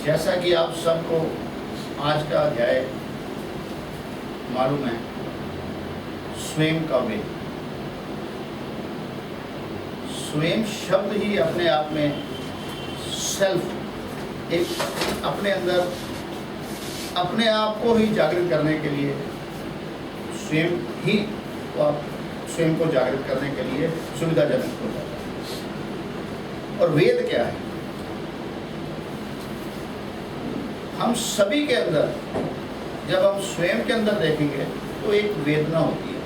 जैसा कि आप सबको आज का अध्याय मालूम है, स्वयं का वेद। स्वयं शब्द ही अपने आप में सेल्फ, एक अपने अंदर अपने आप को ही जागृत करने के लिए, स्वयं ही स्वयं को जागृत करने के लिए सुविधाजनक हो जाता है। और वेद क्या है? हम सभी के अंदर जब हम स्वयं के अंदर देखेंगे तो एक वेदना होती है।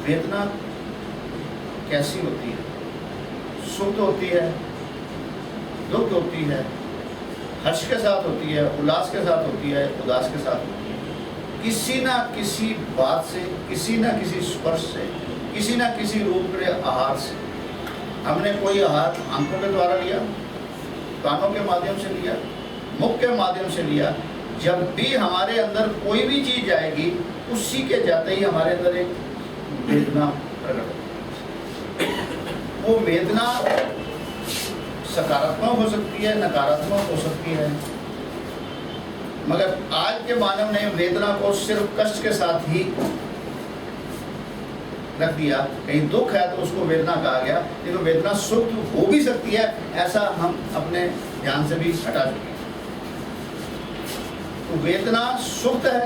वेदना कैसी होती है? सुख होती है, दुख होती है, हर्ष के साथ होती है, उल्लास के साथ होती है, उदास के साथ होती है। किसी ना किसी बात से, किसी ना किसी स्पर्श से, किसी ना किसी रूप के आहार से। हमने कोई आहार आंखों के द्वारा लिया, कानों के माध्यम से लिया, मुख के माध्यम से लिया। जब भी हमारे अंदर कोई भी चीज आएगी, उसी के जाते ही हमारे अंदर एक वेदना प्रकट होती है। वो वेदना सकारात्मक हो सकती है, नकारात्मक हो सकती है। मगर आज के मानव ने वेदना को सिर्फ कष्ट के साथ ही रख दिया। कहीं दुख है तो उसको वेदना कहा गया, लेकिन वेदना सुख हो भी सकती है, ऐसा हम अपने ध्यान से भी हटा चुके हैं। तो वेदना सुख है,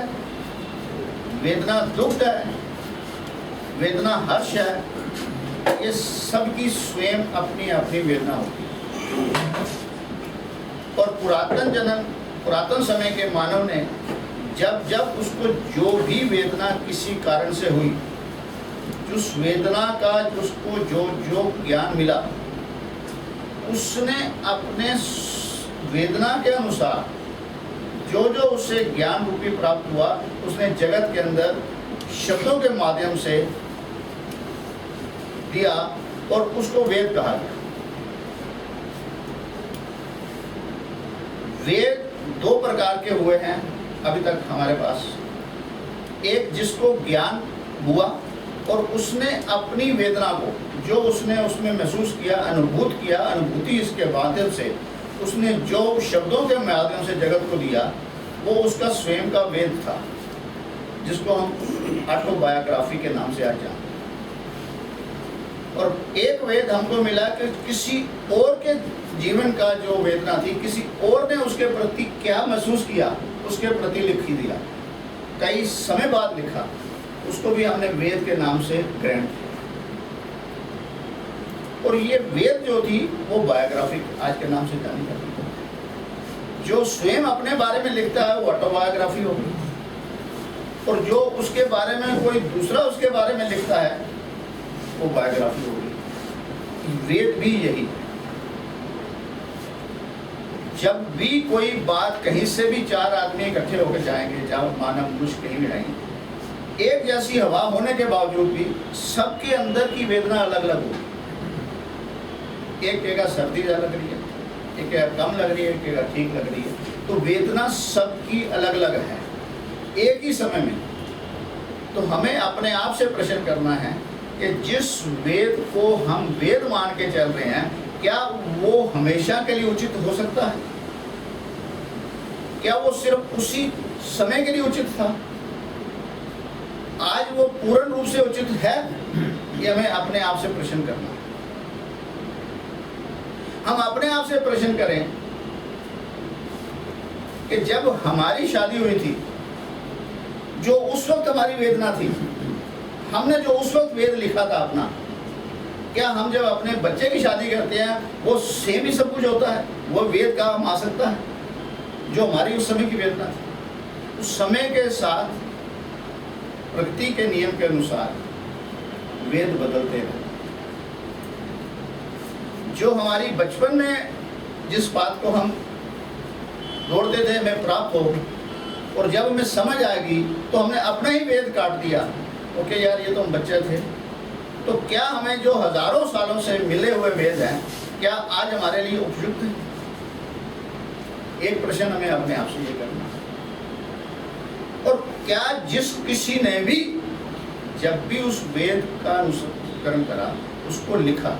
वेदना दुख है, वेदना हर्ष है, ये सबकी स्वयं अपनी अपनी वेदना होती है। और पुरातन समय के मानव ने जब जब उसको जो भी वेदना किसी कारण से हुई, उस वेदना का उसको जो जो ज्ञान मिला, उसने अपने वेदना के अनुसार जो जो उससे ज्ञान रूपी प्राप्त हुआ, उसने जगत के अंदर शब्दों के माध्यम से दिया और उसको वेद कहा गया। वेद दो प्रकार के हुए हैं अभी तक हमारे पास। एक जिसको ज्ञान हुआ और उसने अपनी वेदना को, जो उसने उसमें महसूस किया, अनुभूत किया, अनुभूति इसके माध्यम से उसने जो शब्दों के माध्यम से जगत को दिया, वो उसका स्वयं का वेद था, जिसको हम ऑटोबायोग्राफी के नाम से आज जानते हैं। और एक वेद हमको मिला कि किसी और के जीवन का जो वेदना थी, किसी और ने उसके प्रति क्या महसूस किया, उसके प्रति लिख ही दिया, कई समय बाद लिखा, उसको भी हमने वेद के नाम से ग्रहण किया। और ये वेद जो थी वो बायोग्राफी आज के नाम से जानी जाती है। जो स्वयं अपने बारे में लिखता है वो ऑटोबायोग्राफी होगी, और जो उसके बारे में कोई दूसरा उसके बारे में लिखता है वो बायोग्राफी होगी। वेद भी यही है। जब भी कोई बात कहीं से भी चार आदमी इकट्ठे होकर जाएंगे, जहाँ मानव मनुष्य कहीं भी जाएंगे, एक जैसी हवा होने के बावजूद भी सबके अंदर की वेदना अलग अलग होगी। एक कहेगा सर्दी ज्यादा लग रही है, एक कहेगा कम लग रही है, एक कहेगा ठीक लग रही है। तो वेदना सबकी अलग अलग है एक ही समय में। तो हमें अपने आप से प्रश्न करना है कि जिस वेद को हम वेद मान के चल रहे हैं, क्या वो हमेशा के लिए उचित हो सकता है? क्या वो सिर्फ उसी समय के लिए उचित था? आज वो पूर्ण रूप से उचित है? ये हमें अपने आप से प्रश्न करना है। हम अपने आप से प्रश्न करें कि जब हमारी शादी हुई थी, जो उस वक्त हमारी वेदना थी, हमने जो उस वक्त वेद लिखा था अपना, क्या हम जब अपने बच्चे की शादी करते हैं वो सेम ही सब कुछ होता है? वो वेद काम आ सकता है जो हमारी उस समय की वेदना थी? उस समय के साथ प्रकृति के नियम के अनुसार वेद बदलते हैं। जो हमारी बचपन में जिस बात को हम दौड़ते थे हमें प्राप्त हो, और जब हमें समझ आएगी तो हमने अपना ही वेद काट दिया। ओके यार, ये तो हम बच्चे थे। तो क्या हमें जो हजारों सालों से मिले हुए वेद हैं, क्या आज हमारे लिए उपयुक्त है? एक प्रश्न हमें अपने आप से ये करना है। और क्या जिस किसी ने भी जब भी उस वेद का अनुसरण करा, उसको लिखा,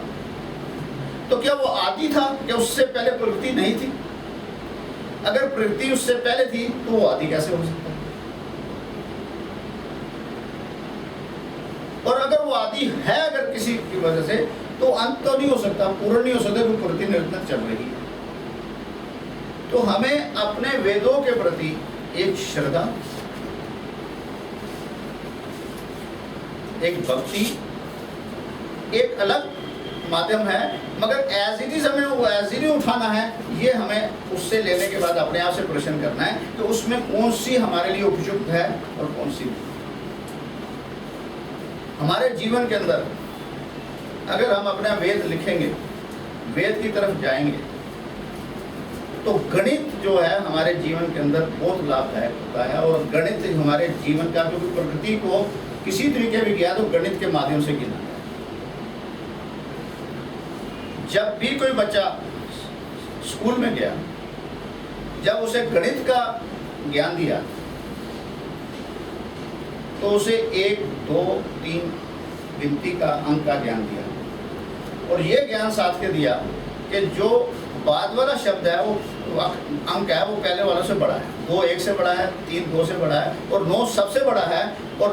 तो क्या वो आदि था? क्या उससे पहले प्रकृति नहीं थी? अगर प्रकृति उससे पहले थी तो वो आदि कैसे हो सकता है? और अगर वो आदि है अगर किसी की वजह से, तो अंत तो नहीं हो सकता, पूर्ण नहीं हो सकता, तो प्रकृति निरंतर चल रही है। तो हमें अपने वेदों के प्रति एक श्रद्धा, एक भक्ति, एक अलग माध्यम है, मगर एज इट इज हमें वो एज इट उठाना है, ये हमें उससे लेने के बाद अपने आप से प्रश्न करना है कि उसमें कौन सी हमारे लिए उपयुक्त है और कौन सी नहीं। हमारे जीवन के अंदर अगर हम अपना वेद लिखेंगे, वेद की तरफ जाएंगे, तो गणित जो है हमारे जीवन के अंदर बहुत लाभदायक होता है। और गणित हमारे जीवन का, क्योंकि प्रकृति को किसी तरीके भी किया तो गणित के माध्यम से गिना है। जब भी कोई बच्चा स्कूल में गया, जब उसे गणित का ज्ञान दिया तो उसे 1, 2, 3 गिनती का अंक का ज्ञान दिया, और ये ज्ञान साथ के दिया कि जो बाद वाला शब्द है वो अंक है वो पहले वाला से बड़ा है, 2 1 से बड़ा है, 3 2 से बड़ा है, और 9 सबसे बड़ा है, और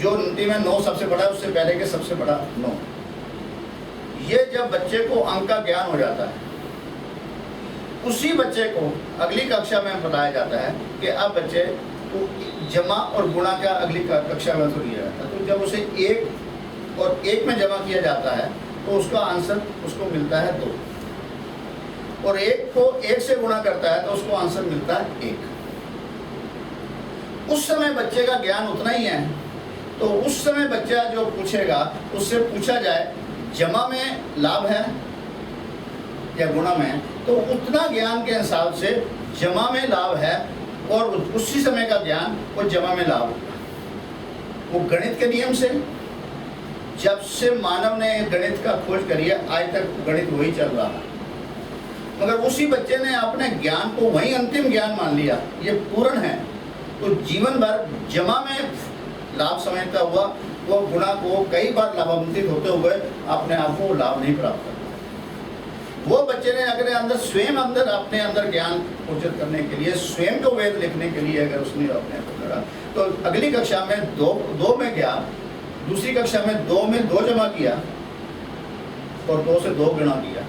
जो अंतिम है 9 सबसे बड़ा है, उससे पहले के सबसे बड़ा 9। ये जब बच्चे को अंक का ज्ञान हो जाता है, उसी बच्चे को अगली कक्षा में बताया जाता है कि अब बच्चे को जमा और गुणा का अगली कक्षा में तो दिया जाता है। तो जब उसे 1 और 1 में जमा किया जाता है तो उसका आंसर उसको मिलता है 2, और 1 को 1 से गुणा करता है तो उसको आंसर मिलता है 1। उस समय बच्चे का ज्ञान उतना ही है। तो उस समय बच्चा जो पूछेगा, उससे पूछा जाए जमा में लाभ है या गुणा में, तो उतना ज्ञान के हिसाब से जमा में लाभ है, और उसी समय का ज्ञान वो जमा में लाभ होगा। वो गणित के नियम से, जब से मानव ने गणित का खोज करी है आज तक गणित वही चल रहा है, मगर उसी बच्चे ने अपने ज्ञान को वही अंतिम ज्ञान मान लिया, ये पूर्ण है। तो जीवन भर जमा में लाभ समझता हुआ वो गुणा को कई बार लाभान्वित होते हुए अपने आप को लाभ नहीं प्राप्त करता। वो बच्चे ने अगर अंदर स्वयं अपने अंदर ज्ञान अर्जित करने के लिए, स्वयं को वेद लिखने के लिए अगर उसने अपने को करा, तो अगली कक्षा में 2 में गया, दूसरी कक्षा में 2 में 2 जमा किया और 2 से 2 गुणा किया,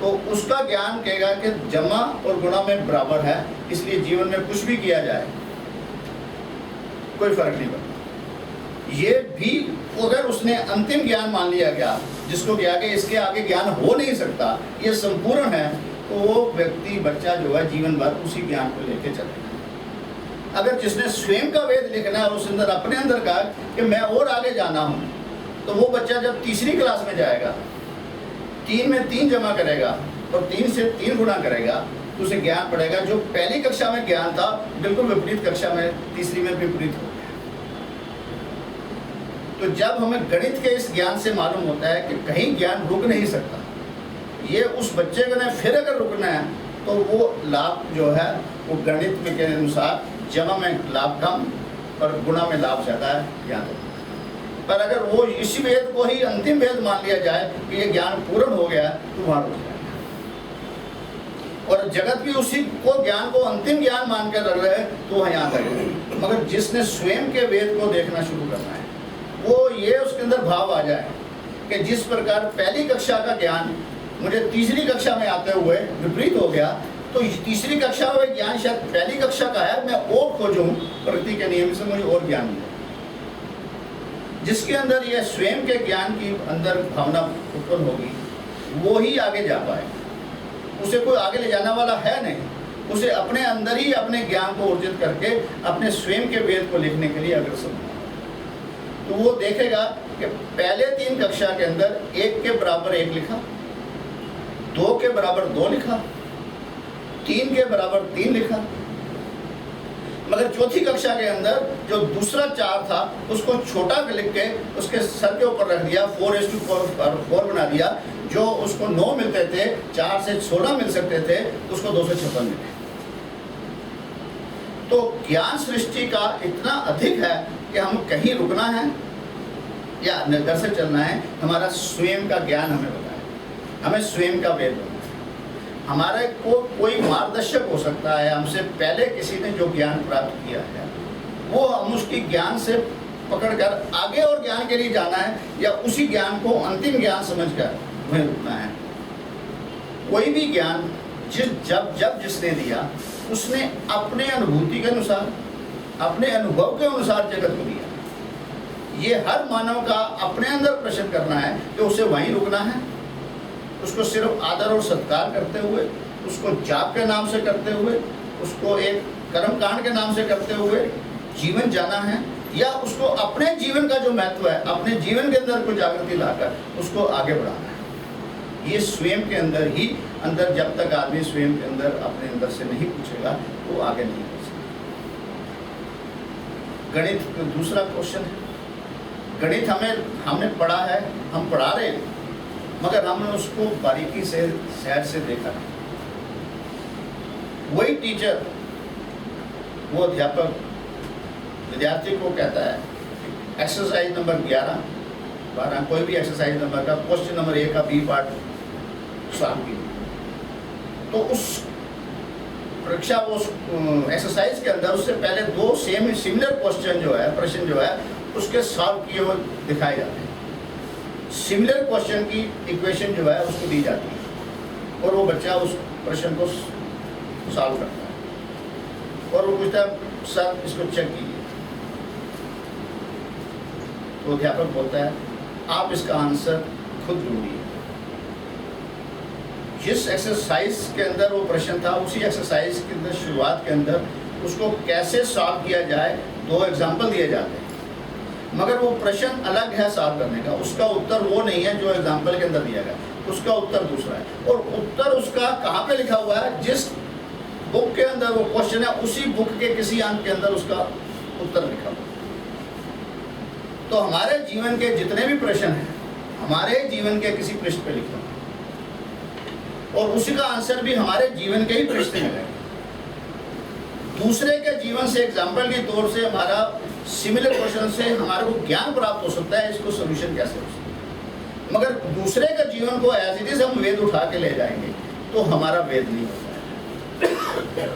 तो उसका ज्ञान कहेगा कि जमा और गुणा में बराबर है, इसलिए जीवन में कुछ भी किया जाए कोई फर्क नहीं पड़ता। ये भी अगर उसने अंतिम ज्ञान मान लिया गया, जिसको क्या कि इसके आगे ज्ञान हो नहीं सकता, ये संपूर्ण है, तो वो व्यक्ति बच्चा जो है जीवन भर उसी ज्ञान को लेके चलेगा। अगर जिसने स्वयं का वेद लिखना है, उस अंदर अपने अंदर का कि मैं और आगे जाना हूँ, तो वो बच्चा जब तीसरी क्लास में जाएगा, 3 में 3 जमा करेगा और 3 से 3 गुणा करेगा, तो उसे ज्ञान पड़ेगा जो पहली कक्षा में ज्ञान था बिल्कुल विपरीत कक्षा में, तीसरी में विपरीत हो गया। तो जब हमें गणित के इस ज्ञान से मालूम होता है कि कहीं ज्ञान रुक नहीं सकता, ये उस बच्चे को ने फिर अगर रुकना है तो वो लाभ जो है वो गणित में के अनुसार जमा में लाभ कम और गुणा में लाभ ज़्यादा है ज्ञान। पर अगर वो इसी वेद को ही अंतिम वेद मान लिया जाए कि ये ज्ञान पूर्ण हो गया, तो वहाँ रुक जाएगा। और जगत भी उसी को ज्ञान को अंतिम ज्ञान मान कर रख रहे हैं, तो वहाँ यहाँ तक। मगर जिसने स्वयं के वेद को देखना शुरू करना है, वो ये उसके अंदर भाव आ जाए कि जिस प्रकार पहली कक्षा का ज्ञान मुझे तीसरी कक्षा में आते हुए विपरीत हो गया, तो तीसरी कक्षा में ज्ञान शायद पहली कक्षा का है, मैं और खोजूं प्रकृति के नियम से मुझे और ज्ञान मिले। जिसके अंदर यह स्वयं के ज्ञान की अंदर भावना उत्पन्न होगी, वो ही आगे जा पाए। उसे कोई आगे ले जाने वाला है नहीं, उसे अपने अंदर ही अपने ज्ञान को अर्जित करके अपने स्वयं के वेद को लिखने के लिए अग्रसर होना। तो वो देखेगा कि पहले 3 कक्षा के अंदर 1 के बराबर 1 लिखा, 2 के बराबर 2 लिखा, 3 के बराबर 3 लिखा, मगर चौथी कक्षा के अंदर जो दूसरा 4 था उसको छोटा लिख के उसके सर के ऊपर रख दिया, 4:4 बना दिया। जो उसको 9 मिलते थे, 4 से 16 मिल सकते थे, उसको 2 से 56 मिले। तो ज्ञान सृष्टि का इतना अधिक है कि हम कहीं रुकना है या निरंतर से चलना है, हमारा स्वयं का ज्ञान हमें बताए। हमें स्वयं का वेद बनना है। हमारे को कोई मार्गदर्शक हो सकता है, हमसे पहले किसी ने जो ज्ञान प्राप्त किया है वो हम उसकी ज्ञान से पकड़कर आगे और ज्ञान के लिए जाना है, या उसी ज्ञान को अंतिम ज्ञान समझकर वहीं रुकना है। कोई भी ज्ञान जब जिसने दिया उसने अपने अनुभूति के अनुसार, अपने अनुभव के अनुसार जगत को दिया। ये हर मानव का अपने अंदर प्रश्न करना है कि उसे वहीं रुकना है, उसको सिर्फ आदर और सत्कार करते हुए, उसको जाप के नाम से करते हुए, उसको एक कर्मकांड के नाम से करते हुए जीवन जाना है, या उसको अपने जीवन का जो महत्व है अपने जीवन के अंदर कोई जागृति लाकर उसको आगे बढ़ाना है। ये स्वयं के अंदर ही अंदर, जब तक आदमी स्वयं के अंदर अपने अंदर से नहीं पूछेगा वो आगे नहीं बढ़ सकता। गणित दूसरा क्वेश्चन है। गणित हमने पढ़ा है, हम पढ़ा रहे हैं, मगर हमने उसको बारीकी से शहर से देखा है। वही टीचर, वो अध्यापक विद्यार्थी को कहता है एक्सरसाइज नंबर 11-12 कोई भी एक्सरसाइज नंबर का क्वेश्चन नंबर 1 का बी पार्ट सॉल्व कीजिए, तो उस परीक्षा वो एक्सरसाइज के अंदर उससे पहले 2 सिमिलर क्वेश्चन जो है, प्रश्न जो है उसके सॉल्व किए हुए दिखाए जाते हैं। सिमिलर क्वेश्चन की इक्वेशन जो है उसको दी जाती है और वो बच्चा उस प्रश्न को सॉल्व करता है और वो पूछता है सर इसको चेक कीजिए, तो अध्यापक बोलता है आप इसका आंसर खुद ढूंढिए। जिस एक्सरसाइज के अंदर वो प्रश्न था उसी एक्सरसाइज के अंदर शुरुआत के अंदर उसको कैसे सॉल्व किया जाए 2 एग्जाम्पल दिए जाते हैं, मगर वो प्रश्न अलग है सॉल्व करने का। उसका उत्तर वो नहीं है जो एग्जाम्पल के अंदर दिया गया, उसका उत्तर दूसरा है। और उत्तर उसका कहाँ पे लिखा हुआ है? जिस बुक के अंदर वो क्वेश्चन है उसी बुक के किसी अंक के अंदर उसका उत्तर लिखा हुआ है। तो हमारे जीवन के जितने भी प्रश्न हैं हमारे जीवन के किसी पृष्ठ पे लिखा और उसी का आंसर भी हमारे जीवन के ही पृष्ठ में मिलेगा। दूसरे के जीवन से एग्जाम्पल के तौर से हमारा सिमिलर क्वेश्चन से हमारे को ज्ञान प्राप्त हो सकता है, इसको सोल्यूशन कैसे हो सकता है। मगर दूसरे का जीवन को एज इट इज हम वेद उठा के ले जाएंगे तो हमारा वेद नहीं होता है।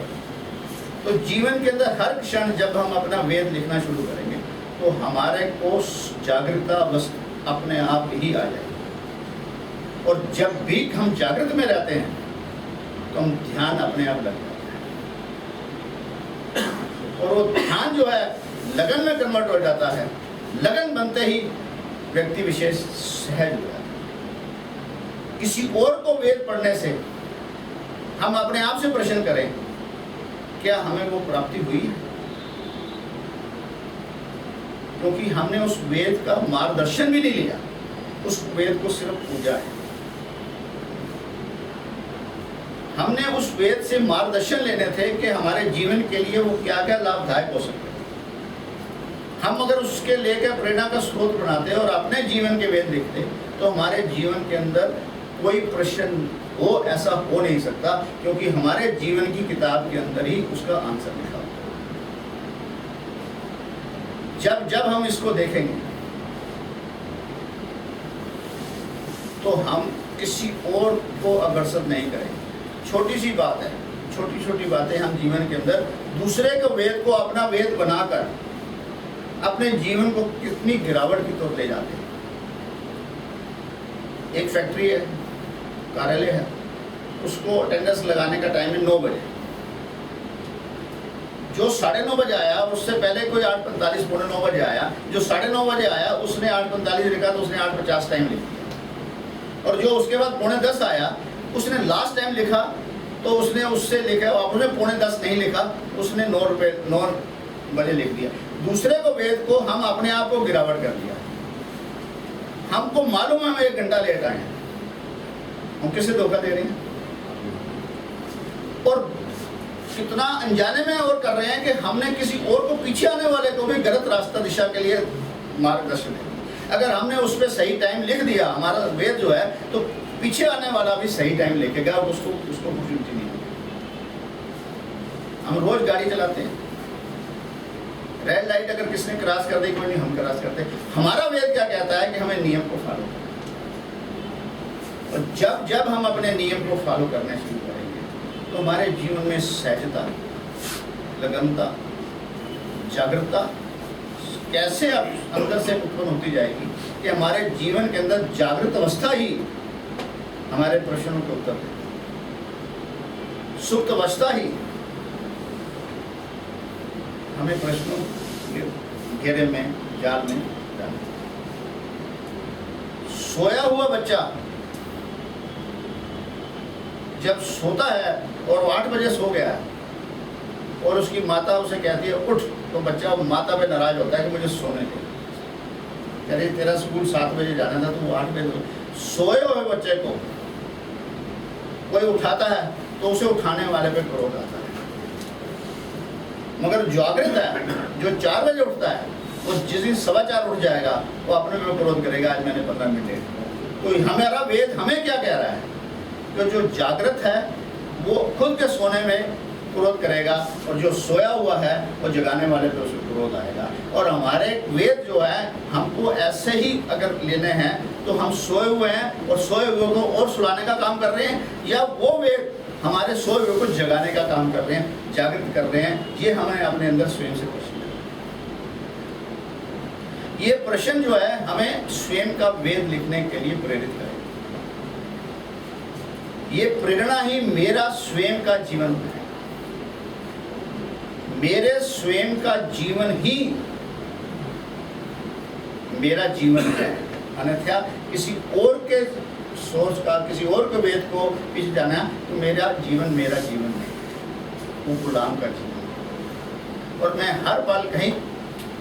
तो जीवन के अंदर हर क्षण जब हम अपना वेद लिखना शुरू करेंगे तो हमारे को जागृता अवस्था अपने आप ही आ जाएगी। और जब भी हम जागृत में रहते हैं तो हम ध्यान अपने आप लग जाता है और वो ध्यान जो है लगन में कन्वर्ट हो जाता है। लगन बनते ही व्यक्ति विशेष सहज हो जाता है। किसी और को वेद पढ़ने से हम अपने आप से प्रश्न करें क्या हमें वो प्राप्ति हुई है? क्योंकि हमने उस वेद का मार्गदर्शन भी नहीं लिया, उस वेद को सिर्फ पूजा है। हमने उस वेद से मार्गदर्शन लेने थे कि हमारे जीवन के लिए वो क्या क्या लाभदायक हो सकते हैं। हम अगर उसके लेकर प्रेरणा का स्रोत बनाते और अपने जीवन के वेद लिखते तो हमारे जीवन के अंदर कोई प्रश्न हो ऐसा हो नहीं सकता, क्योंकि हमारे जीवन की किताब के अंदर ही उसका आंसर लिखा होता है। जब हम इसको देखेंगे तो हम किसी और को अग्रसर नहीं करेंगे। छोटी सी बात है, छोटी छोटी बातें हम जीवन के अंदर दूसरे के वेद को अपना वेद बनाकर अपने जीवन को कितनी गिरावट की तरफ ले जाते हैं। एक फैक्ट्री है, कार्यालय है, उसको अटेंडेंस लगाने का टाइम है 9 बजे। जो 9:30 बजे आया उससे पहले कोई 8:45 पौने 9 बजे आया, जो 9:30 बजे आया उसने 8:45 लिखा तो उसने 8:50 टाइम लिख दिया। और जो उसके बाद 9:45 आया उसने लास्ट टाइम लिखा तो उसने उससे लिखा, आपने 9:45 नहीं लिखा, उसने 9 बजे लिख दिया। दूसरे को वेद को हम अपने आप को गिरावट कर दिया। हमको मालूम है हम 1 घंटा लेट आए हैं, हम किसे धोखा दे रहे हैं और कितना अनजाने में और कर रहे हैं कि हमने किसी और को पीछे आने वाले को भी गलत रास्ता दिशा के लिए मार्गदर्शन दिया। अगर हमने उस पर सही टाइम लिख दिया हमारा वेद जो है, तो पीछे आने वाला भी सही टाइम लिखेगा, उसको अपॉर्चुनिटी नहीं होगी। हम रोज गाड़ी चलाते हैं, रेड लाइट अगर किसने क्रॉस कर दी कोई नहीं, हम क्रॉस करते। हमारा वेद क्या कहता है कि हमें नियम को फॉलो करना। और जब जब हम अपने नियम को फॉलो करने शुरू करेंगे तो हमारे जीवन में सहजता, लगनता, जागरूकता कैसे अब अंदर से उत्पन्न होती जाएगी कि हमारे जीवन के अंदर जागृत अवस्था ही हमारे प्रश्नों के उत्तर देगी, सुप्त अवस्था ही हमें प्रश्नों के घेरे में, जाल में डाले। सोया हुआ बच्चा जब सोता है और वो 8 बजे सो गया है और उसकी माता उसे कहती है उठ, तो बच्चा माता पे नाराज होता है कि मुझे सोने दे। कह रही तेरा स्कूल 7 बजे जाना था, तो वो 8 बजे। सोए हुए बच्चे को कोई उठाता है तो उसे उठाने वाले पे क्रोध आता है। मगर जागृत है जो 4 बजे उठता है, वो जिस दिन 4:15 उठ जाएगा वो अपने पे क्रोध करेगा, आज मैंने 15 मिनट लेट। तो हमारा वेद हमें क्या कह रहा है कि जो जागृत है वो खुद के सोने में क्रोध करेगा, और जो सोया हुआ है वो जगाने वाले पे उसे क्रोध आएगा। और हमारे वेद जो है हमको ऐसे ही अगर लेने हैं तो हम सोए हुए हैं और सोए हुए को और सुलाने का काम कर रहे हैं, या वो वेद हमारे सोए हुए को जगाने का काम कर रहे हैं, जागृत कर रहे हैं। ये हमें अपने अंदर स्वयं से प्रश्न है। ये प्रश्न जो है हमें स्वयं का वेद लिखने के लिए प्रेरित करेगा। ये प्रेरणा ही मेरा स्वयं का जीवन है, मेरे स्वयं का जीवन ही मेरा जीवन है। अन्यथा किसी और के सोच का, किसी और के वेद को पीछे जाना तो मेरा जीवन नहीं, वो गुलाम का जीवन है। और मैं हर पल कहीं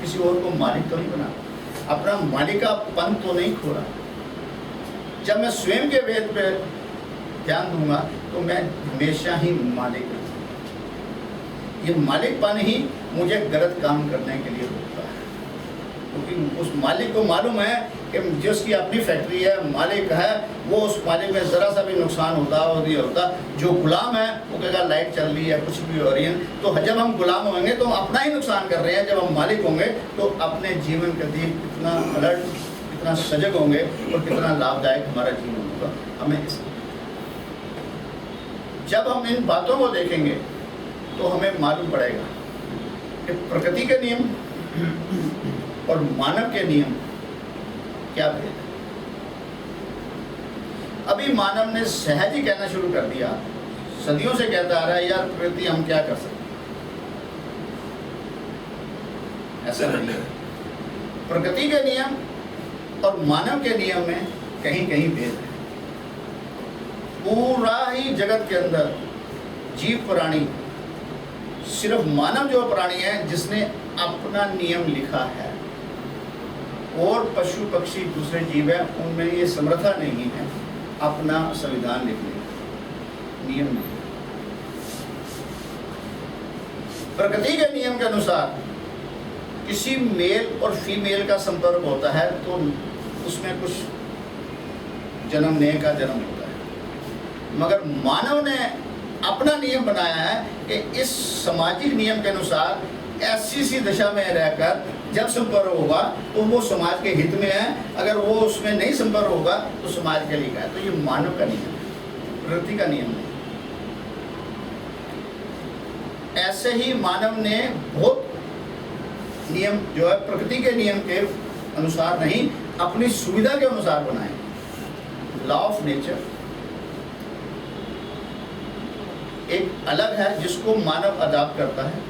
किसी और को मालिक तो नहीं बना, अपना मालिकापन तो नहीं खो रहा। जब मैं स्वयं के वेद पे ध्यान दूंगा तो मैं हमेशा ही मालिक हूँ। ये मालिकपन ही मुझे गलत काम करने के लिए रोकता है, क्योंकि उस मालिक को मालूम है कि जिसकी अपनी फैक्ट्री है, मालिक है, वो उस मालिक में ज़रा सा भी नुकसान होता और ये होता। जो गुलाम है वो कहेगा लाइट चल रही है, कुछ भी हो रही है। तो जब हम गुलाम होंगे तो हम अपना ही नुकसान कर रहे हैं। जब हम मालिक होंगे तो अपने जीवन के लिए कितना अलर्ट, कितना सजग होंगे और कितना लाभदायक हमारा जीवन होगा। हमें जब हम इन बातों को देखेंगे तो हमें मालूम पड़ेगा कि प्रकृति के नियम और मानव के नियम क्या भेद है। अभी मानव ने सहज ही कहना शुरू कर दिया, सदियों से कहता आ रहा है यार प्रकृति हम क्या कर सकते, ऐसा नहीं है। प्रकृति के नियम और मानव के नियम में कहीं कहीं भेद है। पूरा ही जगत के अंदर जीव प्राणी, सिर्फ मानव जो प्राणी है जिसने अपना नियम लिखा है, और पशु पक्षी दूसरे जीव है उनमें ये समर्था नहीं है अपना संविधान लिखने का, नियम नहीं। प्रकृति के नियम के अनुसार किसी मेल और फीमेल का संपर्क होता है तो उसमें कुछ जन्मने का जन्म होता है। मगर मानव ने अपना नियम बनाया है कि इस सामाजिक नियम के अनुसार ऐसी सी दशा में रहकर जब संपर्क होगा तो वो समाज के हित में है, अगर वो उसमें नहीं संपर्क होगा तो समाज के लिए है। तो ये मानव का नियम है, प्रकृति का नियम नहीं। ऐसे ही मानव ने बहुत नियम जो है प्रकृति के नियम के अनुसार नहीं, अपनी सुविधा के अनुसार बनाए। लॉ ऑफ नेचर एक अलग है जिसको मानव अडॉप्ट करता है,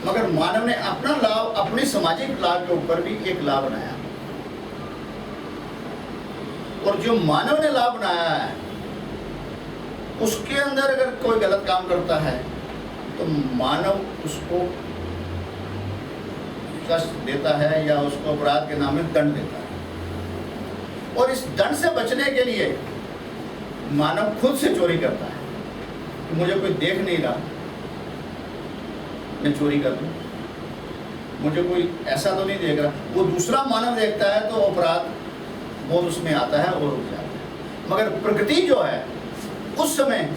मगर मानव ने अपना लाभ, अपने सामाजिक लाभ के ऊपर भी एक लाभ बनाया। और जो मानव ने लाभ बनाया है उसके अंदर अगर कोई गलत काम करता है तो मानव उसको कष्ट देता है या उसको अपराध के नाम में दंड देता है। और इस दंड से बचने के लिए मानव खुद से चोरी करता है कि मुझे कोई देख नहीं रहा, मैं चोरी कर दूं, मुझे कोई ऐसा तो नहीं देख रहा। वो दूसरा मानव देखता है तो अपराध बोध उसमें आता है और रुक जाता है। मगर प्रकृति जो है उस समय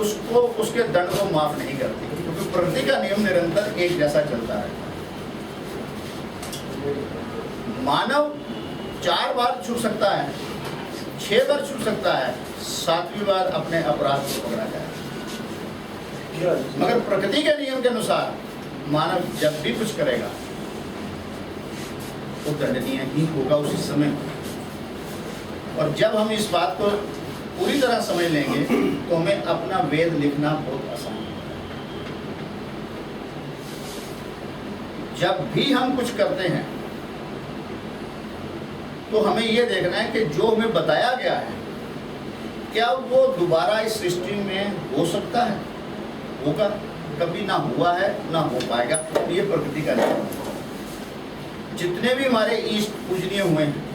उसको, उसके दंड को माफ नहीं करती, क्योंकि प्रकृति का नियम निरंतर एक जैसा चलता रहता है। मानव 4 बार छू सकता है, 6 बार छूट सकता है, 7वीं बार अपने अपराध को पकड़ा जाएगा। मगर प्रकृति के नियम के अनुसार मानव जब भी कुछ करेगा वो दंडनीय ही होगा उसी समय। और जब हम इस बात को पूरी तरह समझ लेंगे तो हमें अपना वेद लिखना बहुत आसान होगा। जब भी हम कुछ करते हैं तो हमें यह देखना है कि जो हमें बताया गया है क्या वो दोबारा इस सृष्टि में हो सकता है, होगा, कभी ना हुआ है ना हो पाएगा। ये प्रकृति का नियम है। जितने भी हमारे इष्ट पूजनीय हुए हैं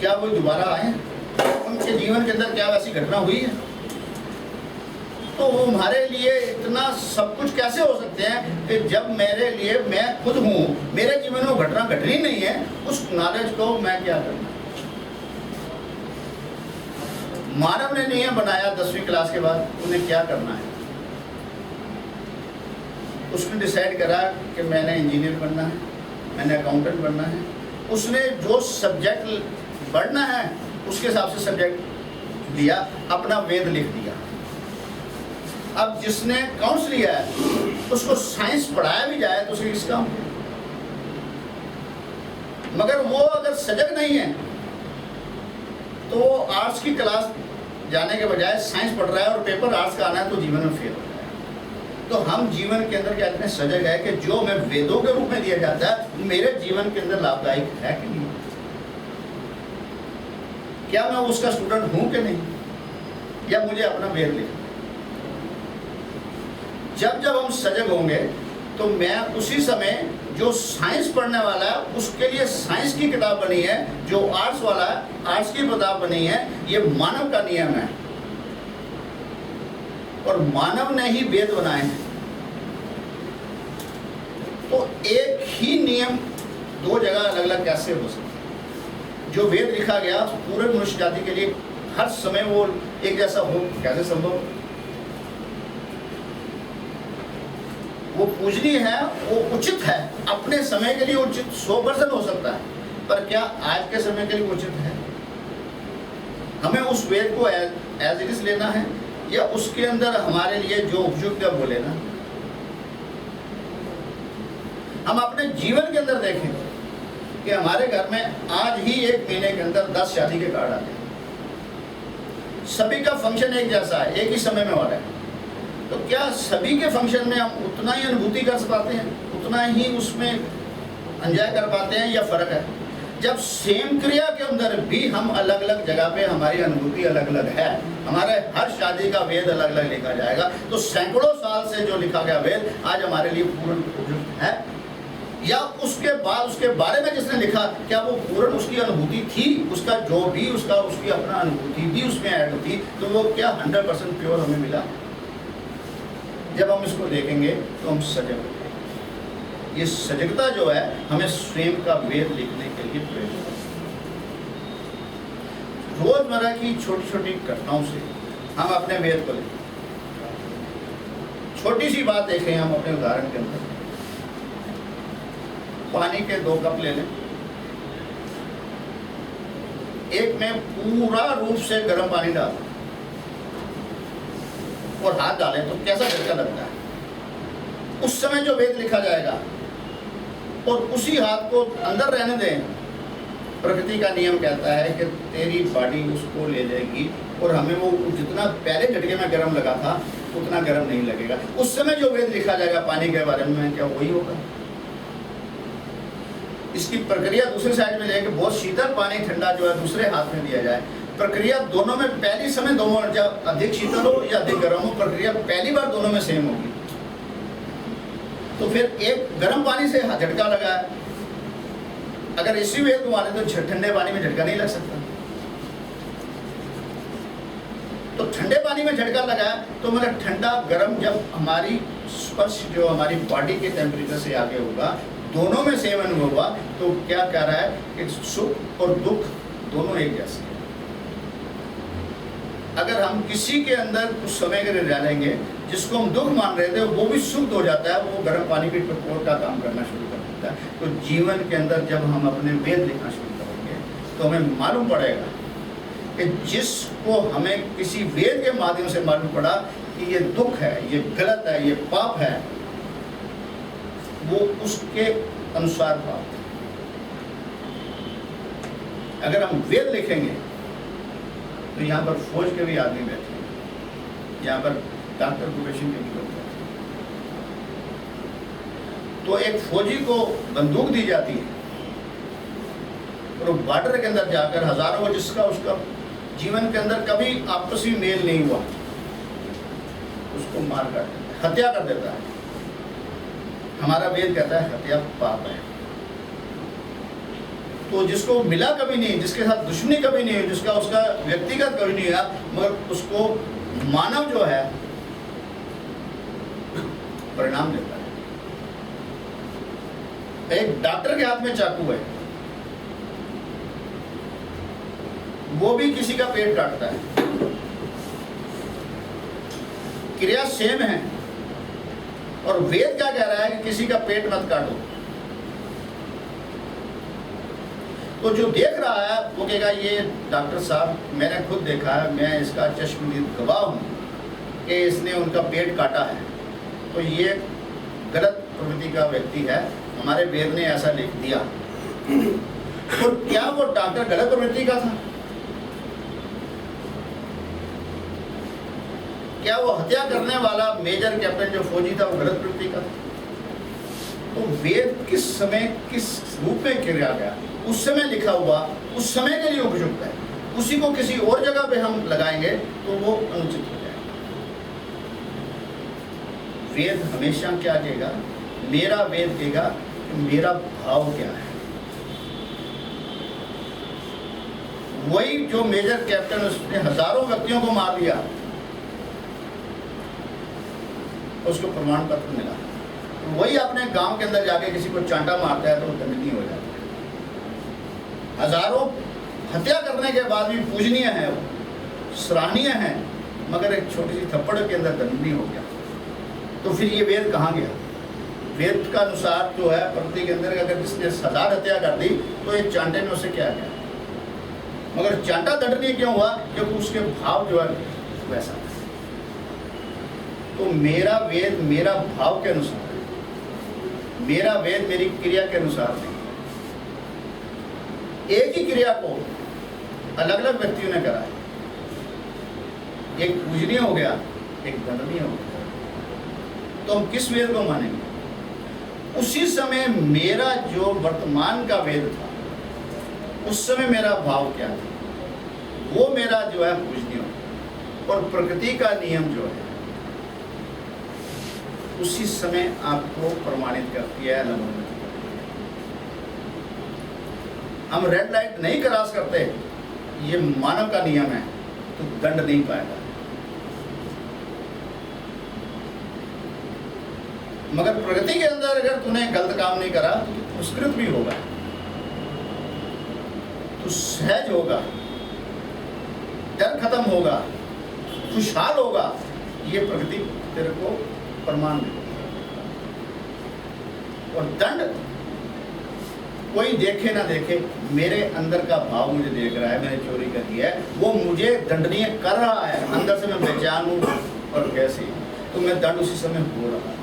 क्या वो दोबारा आए? उनके जीवन के अंदर क्या वैसी घटना हुई है? तो वो हमारे लिए इतना सब कुछ कैसे हो सकते हैं कि जब मेरे लिए मैं खुद हूँ, मेरे जीवन में वो घटना घटनी नहीं है, उस नॉलेज को मैं क्या करना? मानव ने नियम बनाया 10वीं क्लास के बाद उन्हें क्या करना है। उसने डिसाइड करा कि मैंने इंजीनियर बनना है, मैंने अकाउंटेंट बनना है। उसने जो सब्जेक्ट पढ़ना है उसके हिसाब से सब्जेक्ट लिया, अपना वेद लिख दिया। अब जिसने अकाउंट्स लिया है उसको साइंस पढ़ाया भी जाए तो उसे किस काम? मगर वो अगर सजग नहीं है तो आर्ट्स की क्लास जाने के बजाय साइंस पढ़ रहा है और पेपर आर्ट्स का आना है तो जीवन में फेल हो जाएगा। तो हम जीवन के अंदर क्या इतने सजग है कि जो हमें वेदों के रूप में दिया जाता है मेरे जीवन के अंदर लाभदायक है कि नहीं? क्या मैं उसका स्टूडेंट हूं कि नहीं? या मुझे अपना वेद लिखना? जब जब हम सजग होंगे तो मैं उसी समय जो साइंस पढ़ने वाला है उसके लिए साइंस की किताब बनी है, जो आर्ट्स वाला है आर्ट्स की किताब बनी है। ये मानव का नियम है और मानव ने ही वेद बनाए हैं। तो एक ही नियम दो जगह अलग अलग कैसे हो सकता है? जो वेद लिखा गया पूरे मनुष्य जाति के लिए हर समय वो एक जैसा हो कैसे संभव? वो पूजनीय है, वो उचित है, अपने समय के लिए उचित 100% हो सकता है, पर क्या आज के समय के लिए उचित है? हमें उस वेद को एज इट इज लेना है या उसके अंदर हमारे लिए जो उपयुक्त है वो लेना? हम अपने जीवन के अंदर देखें कि हमारे घर में आज ही 1 महीने के अंदर 10 शादी के कार्ड आते हैं। सभी का फंक्शन एक जैसा है, एक ही समय में हो रहा है। तो क्या सभी के फंक्शन में हम उतना ही अनुभूति कर पाते हैं, उतना ही उसमें एंजॉय कर पाते हैं, या फर्क है? जब सेम क्रिया के अंदर भी हम अलग अलग जगह पे हमारी अनुभूति अलग अलग है, हमारे हर शादी का वेद अलग अलग लिखा जाएगा, तो सैकड़ों साल से जो लिखा गया वेद आज हमारे लिए पूर्ण उपयुक्त है? या उसके बाद उसके बारे में जिसने लिखा क्या वो पूर्ण उसकी अनुभूति थी? उसका जो भी उसकी अपना अनुभूति भी उसमें ऐड होती तो वो क्या 100% प्योर हमें मिला? जब हम इसको देखेंगे तो हम सजग हो जाएंगे। ये सजगता जो है हमें स्वयं का वेद लिखने के लिए प्रेरित है। रोजमर्रा की छोटी छोटी घटनाओं से हम अपने वेद को लिखें। छोटी सी बात देखें हम अपने उदाहरण के अंदर, पानी के 2 कप ले लें, एक में पूरा रूप से गर्म पानी डाल और हाथ डालें तो कैसा झटका लगता है? उस समय जो वेद लिखा जाएगा और उसी हाथ को अंदर रहने दें, प्रकृति का नियम कहता है कि तेरी बॉडी उसको ले जाएगी और हमें वो जितना पहले झटके में गर्म लगा था उतना गर्म नहीं लगेगा। उस समय जो वेद लिखा जाएगा पानी के बारे में क्या वही होगा? इसकी प्रक्रिया दूसरी साइड में लेके बहुत शीतल पानी ठंडा जो है दूसरे हाथ में दिया जाए। प्रक्रिया दोनों में पहली समय दोनों जब अधिक शीतल हो या अधिक गर्म हो, प्रक्रिया पहली बार दोनों में सेम होगी। तो फिर एक गर्म पानी से झटका लगा है, अगर इसी वेद को माने तो ठंडे पानी में झटका नहीं लग सकता। तो ठंडे पानी में झटका लगा है तो मतलब ठंडा गर्म जब हमारी स्पर्श जो हमारी बॉडी के टेम्परेचर से आगे होगा, दोनों में सेम अनुभव हुआ, तो क्या कह रहा है कि सुख और दुख दोनों एक जैसे। अगर हम किसी के अंदर कुछ समय के लिए डालेंगे जिसको हम दुख मान रहे थे वो भी सुख हो जाता है, वो गर्म पानी के टपोर का काम करना शुरू कर देता है। तो जीवन के अंदर जब हम अपने वेद लिखना शुरू करेंगे तो हमें मालूम पड़ेगा कि जिसको हमें किसी वेद के माध्यम से मालूम पड़ा कि ये दुख है, ये गलत है, ये पाप है, वो उसके अनुसार पाप है। अगर हम वेद लिखेंगे तो यहाँ पर फौज के भी आदमी बैठे हैं, यहाँ पर डॉक्टर प्रोफेशन के भी लोग बैठे हैं। तो एक फौजी को बंदूक दी जाती है और बॉर्डर के अंदर जाकर हजारों को, जिसका उसका जीवन के अंदर कभी आपसी मेल नहीं हुआ, उसको मार कर देता है, हत्या कर देता है। हमारा वेद कहता है हत्या पाप है। तो जिसको मिला कभी नहीं, जिसके साथ दुश्मनी कभी नहीं हुई, जिसका उसका व्यक्तिगत कभी नहीं हुआ, मगर उसको मानव जो है परिणाम देता है। एक डॉक्टर के हाथ में चाकू है, वो भी किसी का पेट काटता है, क्रिया सेम है। और वेद क्या कह रहा है कि किसी का पेट मत काटो। तो जो देख रहा है वो कहेगा ये डॉक्टर साहब, मैंने खुद देखा है, मैं इसका चश्मदीद गवाह हूँ कि इसने उनका पेट काटा है, तो ये गलत प्रवृत्ति का व्यक्ति है, हमारे वेद ने ऐसा लिख दिया। तो क्या वो डॉक्टर गलत प्रवृत्ति का था? क्या वो हत्या करने वाला मेजर कैप्टन जो फौजी था वो गलत प्रवृत्ति का था? तो वेद किस समय किस रूप में किया गया, उस समय लिखा हुआ, उस समय के लिए उपयुक्त है। उसी को किसी और जगह पे हम लगाएंगे तो वो अनुचित हो जाएगा। वेद हमेशा क्या कहेगा? मेरा वेद कहेगा कि मेरा भाव क्या है। वही जो मेजर कैप्टन, उसने हजारों व्यक्तियों को मार दिया, उसको प्रमाण पत्र मिला। वही अपने गांव के अंदर जाके किसी को चांटा मारता है तो वो दंडनीय हो जाता है। हजारों हत्या करने के बाद भी पूजनीय है, वो सराहनीय है, मगर एक छोटी सी थप्पड़ के अंदर दंडनीय हो गया। तो फिर ये वेद कहाँ गया? वेद का अनुसार जो है प्रकृति के अंदर अगर किसने 1000 हत्या कर दी तो एक चांटे में उसे क्या गया? मगर चांटा दंडनीय क्यों हुआ? क्योंकि उसके भाव जो है वैसा है। तो मेरा वेद मेरा भाव के अनुसार है, मेरा वेद मेरी क्रिया के अनुसार नहीं। एक ही क्रिया को अलग अलग व्यक्तियों ने करा है, एक पूजनीय हो गया, एक दंडनीय हो गया। तो हम किस वेद को मानेंगे? उसी समय मेरा जो वर्तमान का वेद था, उस समय मेरा भाव क्या था, वो मेरा जो है पूजनीय हो। और प्रकृति का नियम जो है उसी समय आपको प्रमाणित करती है, अनुमति। हम रेड लाइट नहीं क्रॉस करते, ये मानव का नियम है, तो दंड नहीं पाएगा। मगर प्रगति के अंदर अगर तूने गलत काम नहीं करा तो पुरस्कृत भी होगा, तो सहज होगा, डर खत्म होगा, खुशहाल होगा। ये प्रगति तेरे को प्रमाण देगा। और दंड कोई देखे ना देखे, मेरे अंदर का भाव मुझे देख रहा है, मैंने चोरी कर दिया है, वो मुझे दंडनीय कर रहा है। अंदर से मैं बेचैन हूँ और कैसे, तो मैं दंड उसी समय हो रहा है।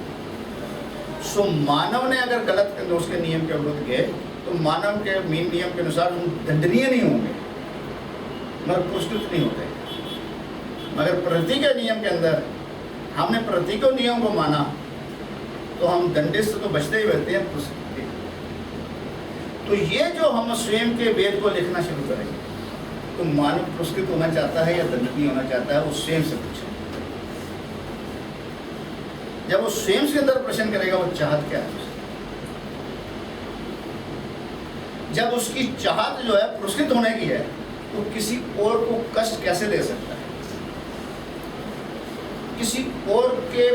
सो मानव ने अगर गलत उसके नियम के विरुद्ध गए तो मानव के नियम के अनुसार हम दंडनीय नहीं होंगे, मगर पुरस्कृत नहीं होते। मगर प्रकृति के नियम के अंदर हमने प्रकृति को नियम को माना तो हम दंडे से तो बचते ही रहते हैं, पुरस्कृत। तो ये जो हम स्वयं के वेद को लिखना शुरू करेंगे तो मानव पुरस्कृत होना चाहता है या दंडनीय होना चाहता है, वो स्वयं से पूछे। जब वो स्वयं के अंदर प्रश्न करेगा वो चाहत क्या है, जब उसकी चाहत जो है पुरस्कृत होने की है तो किसी और को कष्ट कैसे दे सकता है, किसी और के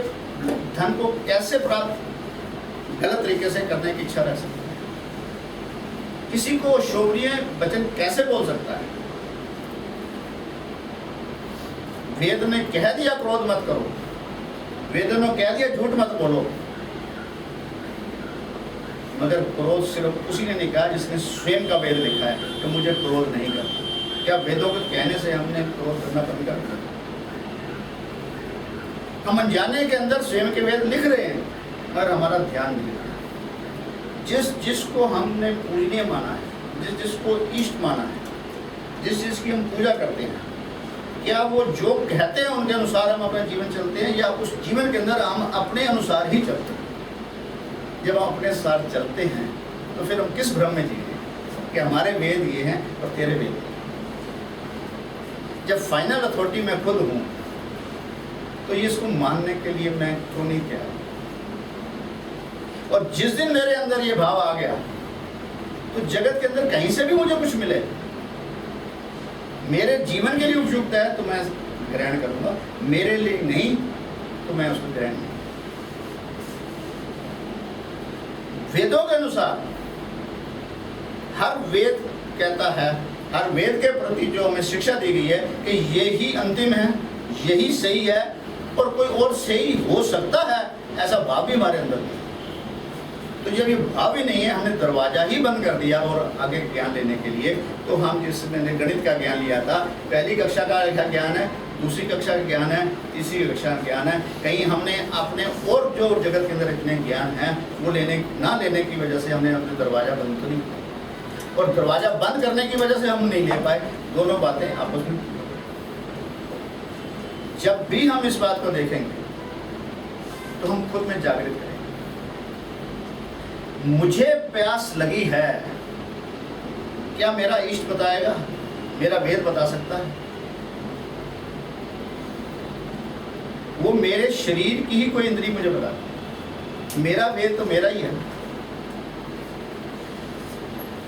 धन को कैसे प्राप्त गलत तरीके से करने की इच्छा रह सकती है, किसी को शोभनीय वचन कैसे बोल सकता है। वेद ने कह दिया क्रोध मत करो, वेद ने कह दिया झूठ मत बोलो, मगर क्रोध सिर्फ उसी ने नहीं कहा जिसने स्वयं का वेद लिखा है कि मुझे क्रोध नहीं करना। क्या वेदों के कहने से हमने क्रोध करना बंद कर दिया? हम अनजाने के अंदर स्वयं के वेद लिख रहे हैं और हमारा ध्यान नहीं रहा। जिसको हमने पूजनीय माना है, जिसको इष्ट माना है, जिस चीज़ की हम पूजा करते हैं, क्या वो जो कहते हैं उनके अनुसार हम अपना जीवन चलते हैं, या उस जीवन के अंदर हम अपने अनुसार ही चलते हैं? जब हम अपने साथ चलते हैं तो फिर हम किस भ्रम में जी रहे हैं कि हमारे वेद ये हैं और तेरे वेद ये हैं? जब फाइनल अथॉरिटी मैं खुद हूँ तो ये इसको मानने के लिए मैं क्यों नहीं तैयार? और जिस दिन मेरे अंदर ये भाव आ गया तो जगत के अंदर कहीं से भी मुझे कुछ मिले, मेरे जीवन के लिए उपयुक्त है तो मैं ग्रहण करूंगा, मेरे लिए नहीं तो मैं उसको ग्रहण नहीं। वेदों के अनुसार हर वेद कहता है, हर वेद के प्रति जो हमें शिक्षा दी गई है कि ये ही अंतिम है, यही सही है और कोई और सही हो सकता है, ऐसा भाव भी हमारे अंदर नहीं। तो जब ये भाव ही नहीं है, हमने दरवाजा ही बंद कर दिया और आगे ज्ञान लेने के लिए, तो हम जिसने गणित का ज्ञान लिया था, पहली कक्षा का ज्ञान है, दूसरी कक्षा का ज्ञान है, तीसरी कक्षा का ज्ञान है, कहीं हमने अपने और जो जगत के अंदर इतने ज्ञान हैं वो ना लेने की वजह से हमने अपने दरवाजा बंद तो नहीं किया, और दरवाजा बंद करने की वजह से हम नहीं ले पाए। दोनों बातें आपस में। जब भी हम इस बात को देखेंगे तो हम खुद में जागृत करेंगे। मुझे प्यास लगी है, क्या मेरा इष्ट बताएगा? मेरा वेद बता सकता है? वो मेरे शरीर की ही कोई इंद्रिय मुझे बताती, मेरा वेद तो मेरा ही है।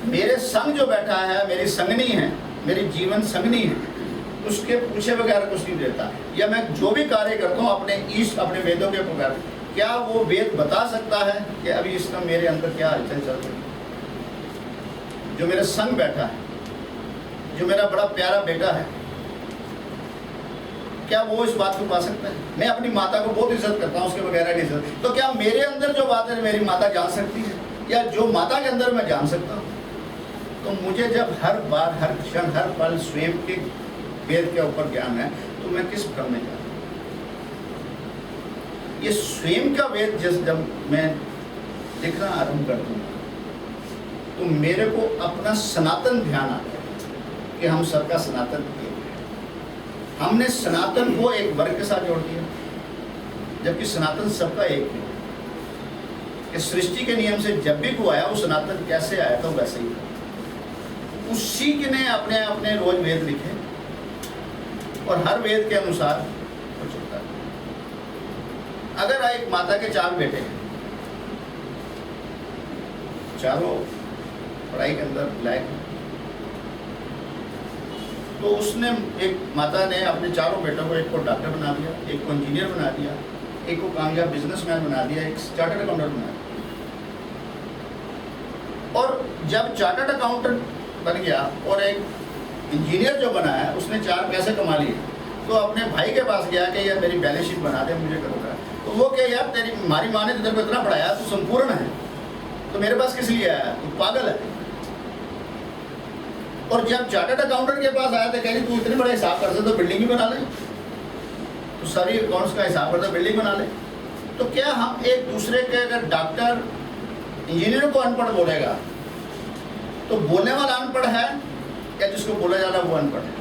मेरे संग जो बैठा है मेरी संगनी है, मेरी जीवन संगनी है, उसके पूछे बगैर कुछ नहीं देता। या मैं जो भी कार्य करता हूँ अपने इष्ट, अपने वेदों के बगैर, क्या वो वेद बता सकता है कि अभी इसका मेरे अंदर क्या हलचल चल रही है? जो मेरे संग बैठा है, जो मेरा बड़ा प्यारा बेटा है, क्या वो इस बात को पा सकता है? मैं अपनी माता को बहुत इज्जत करता हूँ, उसके बगैर नहीं इज्जत, तो क्या मेरे अंदर जो बात है मेरी माता जान सकती है, या जो माता के अंदर मैं जान सकता हूँ? तो मुझे जब हर बार, हर क्षण, हर पल स्वयं के वेद के ऊपर ज्ञान है, तो मैं किस भ्रम में जा? ये स्वयं का वेद जब मैं लिखना आरंभ कर दूंगा तो मेरे को अपना सनातन ध्यान आता है कि हम सबका सनातन एक है। हमने सनातन को एक वर्ग के साथ जोड़ दिया, जबकि सनातन सबका एक है। कि सृष्टि के नियम से जब भी कोई आया, वो सनातन कैसे आया था वैसे ही था। उसी के ने अपने अपने रोज वेद लिखे और हर वेद के अनुसार वो चलता है। अगर एक माता के 4 बेटे हैं, चारों पढ़ाई के अंदर लायक हैं, तो उसने, एक माता ने अपने चारों बेटों को, एक को डॉक्टर बना दिया, एक को इंजीनियर बना दिया, एक को कामयाब बिजनेसमैन बना दिया, एक चार्टर्ड अकाउंटेंट बना दिया। और जब चार्टर्ड अकाउंटेंट बन गया और एक इंजीनियर जो बना है उसने 4 पैसे कमा लिए, तो अपने भाई के पास गया कि यार मेरी बैलेंस शीट बना दे, मुझे करूँगा। तो वो क्या, यार तेरी हमारी माँ ने तेरे को इतना पढ़ाया, तू संपूर्ण है, तो मेरे पास किस लिए आया? तू पागल है। और जब चार्टर्ड अकाउंटेंट के पास आया तो कह रही तू इतने बड़े हिसाब कर सकते तो बिल्डिंग भी बना ले, तो सारी अकाउंट्स का हिसाब करता बिल्डिंग बना ले। तो क्या हम एक दूसरे के, अगर डॉक्टर इंजीनियर को अनपढ़ बोलेगा तो बोलने वाला अनपढ़ है या जिसको बोला जा रहा है वो अनपढ़ है?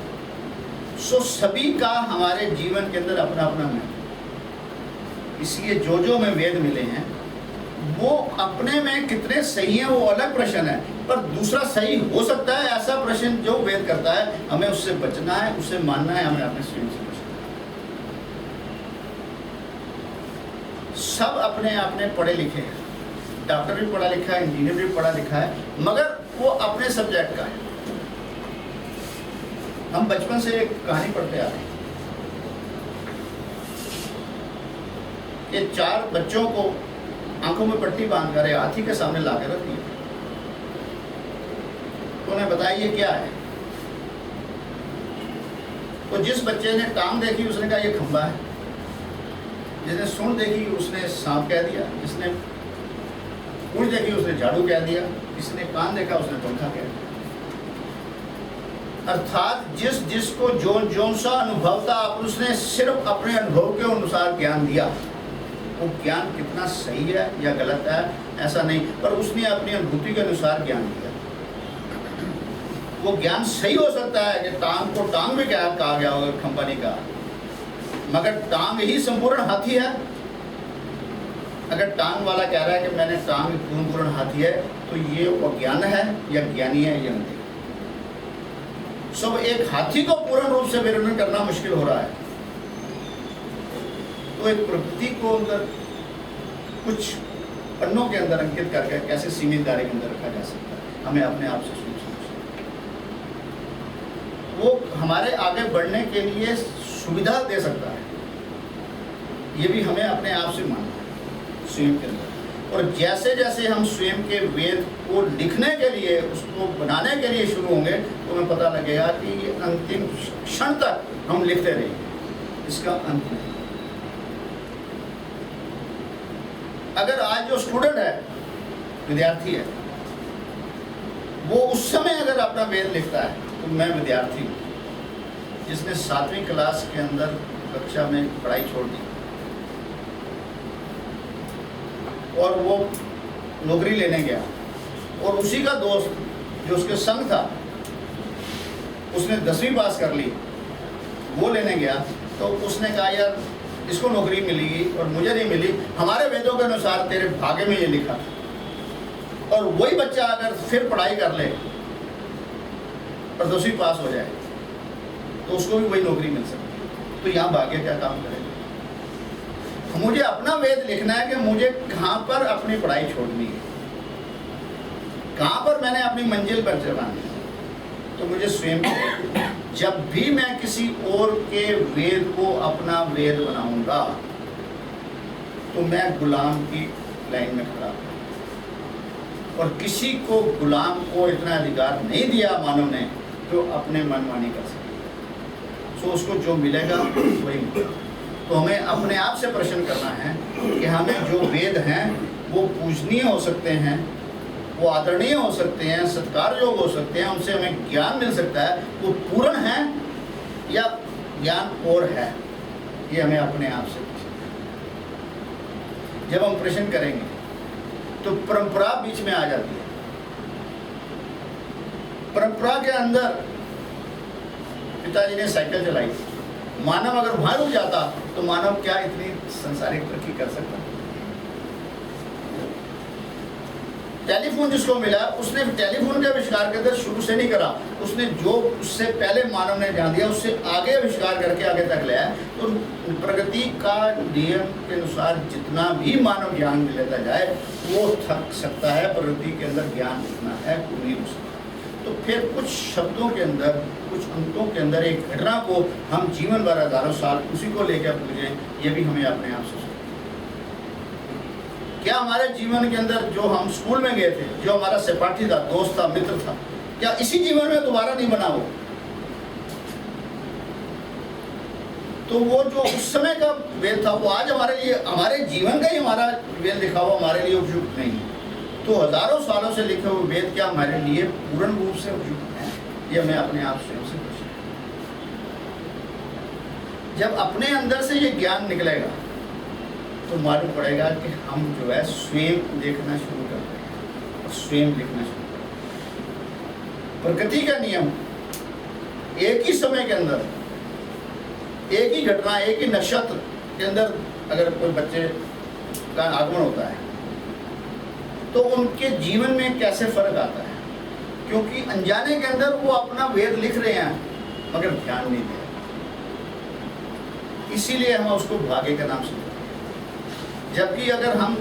सो सभी का हमारे जीवन के अंदर अपना अपना महत्व। इसलिए जो हमें वेद मिले हैं वो अपने में कितने सही हैं वो अलग प्रश्न है, पर दूसरा सही हो सकता है ऐसा प्रश्न जो वेद करता है, हमें उससे बचना है, उसे मानना है, हमें अपने स्वयं से बचना है। सब अपने अपने पढ़े लिखे हैं, डॉक्टर भी पढ़ा लिखा है, इंजीनियर भी पढ़ा लिखा है, मगर वो अपने सब्जेक्ट का है। हम बचपन से एक कहानी पढ़ते आ रहे हैं, ये 4 बच्चों को आंखों में पट्टी बांधकर एक हाथी के सामने ला के रख दिया। तो उन्हें बताइए क्या है? तो जिस बच्चे ने टांग देखी उसने कहा ये खंबा है, जिसने सूंड देखी उसने सांप कह दिया, जिसने पूंछ देखी उसने झाड़ू कह दिया, जिसने कान देखा उसने पंखा कह दिया। अर्थात जिस जिसको जो सा अनुभव था आप उसने सिर्फ अपने अनुभव के अनुसार ज्ञान दिया। वो ज्ञान कितना सही है या गलत है ऐसा नहीं, पर उसने अपनी अनुभूति के अनुसार ज्ञान दिया। वो ज्ञान सही हो सकता है कि टांग को टांग भी क्या कहा गया होगा कंपनी का, मगर टांग ही संपूर्ण हाथी है। अगर टांग वाला कह रहा है कि मैंने टांग पूर्ण हाथी है, तो ये अज्ञान है या ज्ञानी है या नहीं। सब एक हाथी को पूर्ण रूप से वर्णन करना मुश्किल हो रहा है, तो एक प्रकृति को अंदर कुछ पन्नों के अंदर अंकित करके कैसे सीमितदारी के अंदर रखा जा सकता है, हमें अपने आप से सोचना। वो हमारे आगे बढ़ने के लिए सुविधा दे सकता है, ये भी हमें अपने आप से मानना है स्वयं के अंदर। और जैसे जैसे हम स्वयं के वेद को लिखने के लिए, उसको बनाने के लिए शुरू होंगे, तो हमें पता लगेगा कि ये अंतिम क्षण तक हम लिखते रहेंगे, इसका अंत नहीं। अगर आज जो स्टूडेंट है, विद्यार्थी है, वो उस समय अगर अपना वेद लिखता है, तो मैं विद्यार्थी हूँ जिसने 7वीं क्लास के अंदर कक्षा में पढ़ाई छोड़ दी और वो नौकरी लेने गया, और उसी का दोस्त जो उसके संग था उसने 10वीं पास कर ली, वो लेने गया, तो उसने कहा यार इसको नौकरी मिलेगी और मुझे नहीं मिली, हमारे वेदों के अनुसार तेरे भाग्य में ये लिखा। और वही बच्चा अगर फिर पढ़ाई कर ले और 10वीं पास हो जाए, तो उसको भी वही नौकरी मिल सकती है। तो यहाँ भाग्य क्या काम करेगा? मुझे अपना वेद लिखना है कि मुझे कहाँ पर अपनी पढ़ाई छोड़नी है, कहाँ पर मैंने अपनी मंजिल पर चलानी है। तो मुझे स्वयं जब भी मैं किसी और के वेद को अपना वेद बनाऊंगा, तो मैं गुलाम की लाइन में खड़ा हूँ, और किसी को गुलाम को इतना अधिकार नहीं दिया मानव ने जो अपने मनमानी कर सके। तो उसको जो मिलेगा वही मिलेगा। तो हमें अपने आप से प्रश्न करना है कि हमें जो वेद हैं वो पूजनीय हो सकते हैं, वो आदरणीय हो सकते हैं, सत्कार योग्य हो सकते हैं, उनसे हमें ज्ञान मिल सकता है, वो पूर्ण है या ज्ञान और है, ये हमें अपने आप से जब हम प्रश्न करेंगे तो परंपरा बीच में आ जाती है। परंपरा के अंदर पिताजी ने साइकिल चलाई, मानव अगर वहां रुक जाता तो मानव क्या इतनी संसारिक तरक्की कर सकता? टेलीफोन जिसको मिला, उसने टेलीफोन के आविष्कार के अंदर शुरू से नहीं करा, उसने जो उससे पहले मानव ने जान दिया उससे आगे आविष्कार करके आगे तक लाया। तो प्रगति का नियम के अनुसार जितना भी मानव ज्ञान लेता जाए वो थक सकता है, प्रगति के अंदर ज्ञान इतना है नहीं हो सकता। तो फिर कुछ शब्दों के अंदर, कुछ अंकों के अंदर एक घटना को हम जीवन भर हजारों साल उसी को लेकर पूछें, ये भी हमें अपने आप से सोचना। क्या हमारे जीवन के अंदर जो हम स्कूल में गए थे, जो हमारा सहपाठी था, दोस्त था, मित्र था, क्या इसी जीवन में दोबारा नहीं बना हो? तो वो जो उस समय का वेद था वो आज हमारे लिए, हमारे जीवन का ही हमारा वेद लिखा हुआ हमारे लिए उपयुक्त नहीं है। तो हजारों सालों से लिखे हुए वेद क्या हमारे लिए पूर्ण रूप से उपयुक्त है? ये हमें अपने आप से पूछना। जब अपने अंदर से ये ज्ञान निकलेगा तो मालूम पड़ेगा कि हम जो है स्वयं देखना शुरू कर देंगे और स्वयं लिखना शुरू कर देंगे। प्रकृति का नियम एक ही समय के अंदर, एक ही घटना, एक ही नक्षत्र के अंदर अगर कोई बच्चे का आगमन होता है तो उनके जीवन में कैसे फर्क आता है? क्योंकि अनजाने के अंदर वो अपना वेद लिख रहे हैं मगर ध्यान नहीं दे, इसीलिए हम उसको भाग्य का नाम से। जबकि अगर हम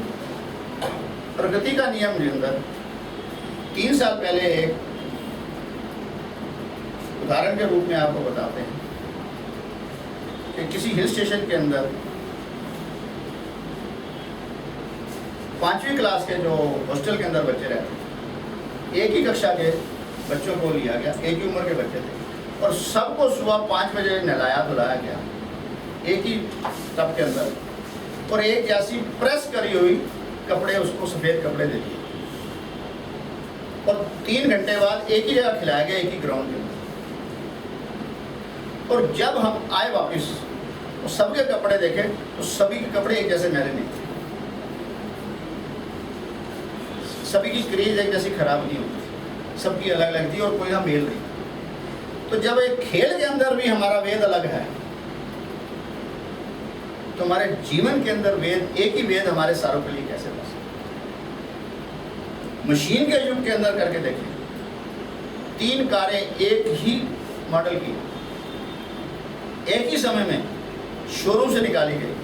प्रगति का नियम के अंदर 3 साल पहले एक उदाहरण के रूप में आपको बताते हैं कि किसी हिल स्टेशन के अंदर 5वीं क्लास के जो हॉस्टल के अंदर बच्चे रहते, एक ही कक्षा के बच्चों को लिया गया, एक ही उम्र के बच्चे थे, और सबको सुबह 5 बजे नहलाया धुलाया गया एक ही टब के अंदर, और एक जैसी प्रेस करी हुई कपड़े, उसको सफ़ेद कपड़े दे दिए, और 3 घंटे बाद एक ही जगह खिलाया गया, एक ही ग्राउंड के अंदर। और जब हम आए वापस तो सबके कपड़े देखे तो सभी के कपड़े एक जैसे मैले नहीं थे, सभी की क्रेज एक जैसी खराब नहीं होती थी, सबकी अलग अलग थी और कोई ना मेल नहीं था। तो जब एक खेल के अंदर भी हमारा वेद अलग है, तो हमारे जीवन के अंदर वेद, एक ही वेद हमारे सारों के लिए कैसे बस। मशीन के युग के अंदर करके देखें, 3 कारें एक ही मॉडल की एक ही समय में शोरूम से निकाली गई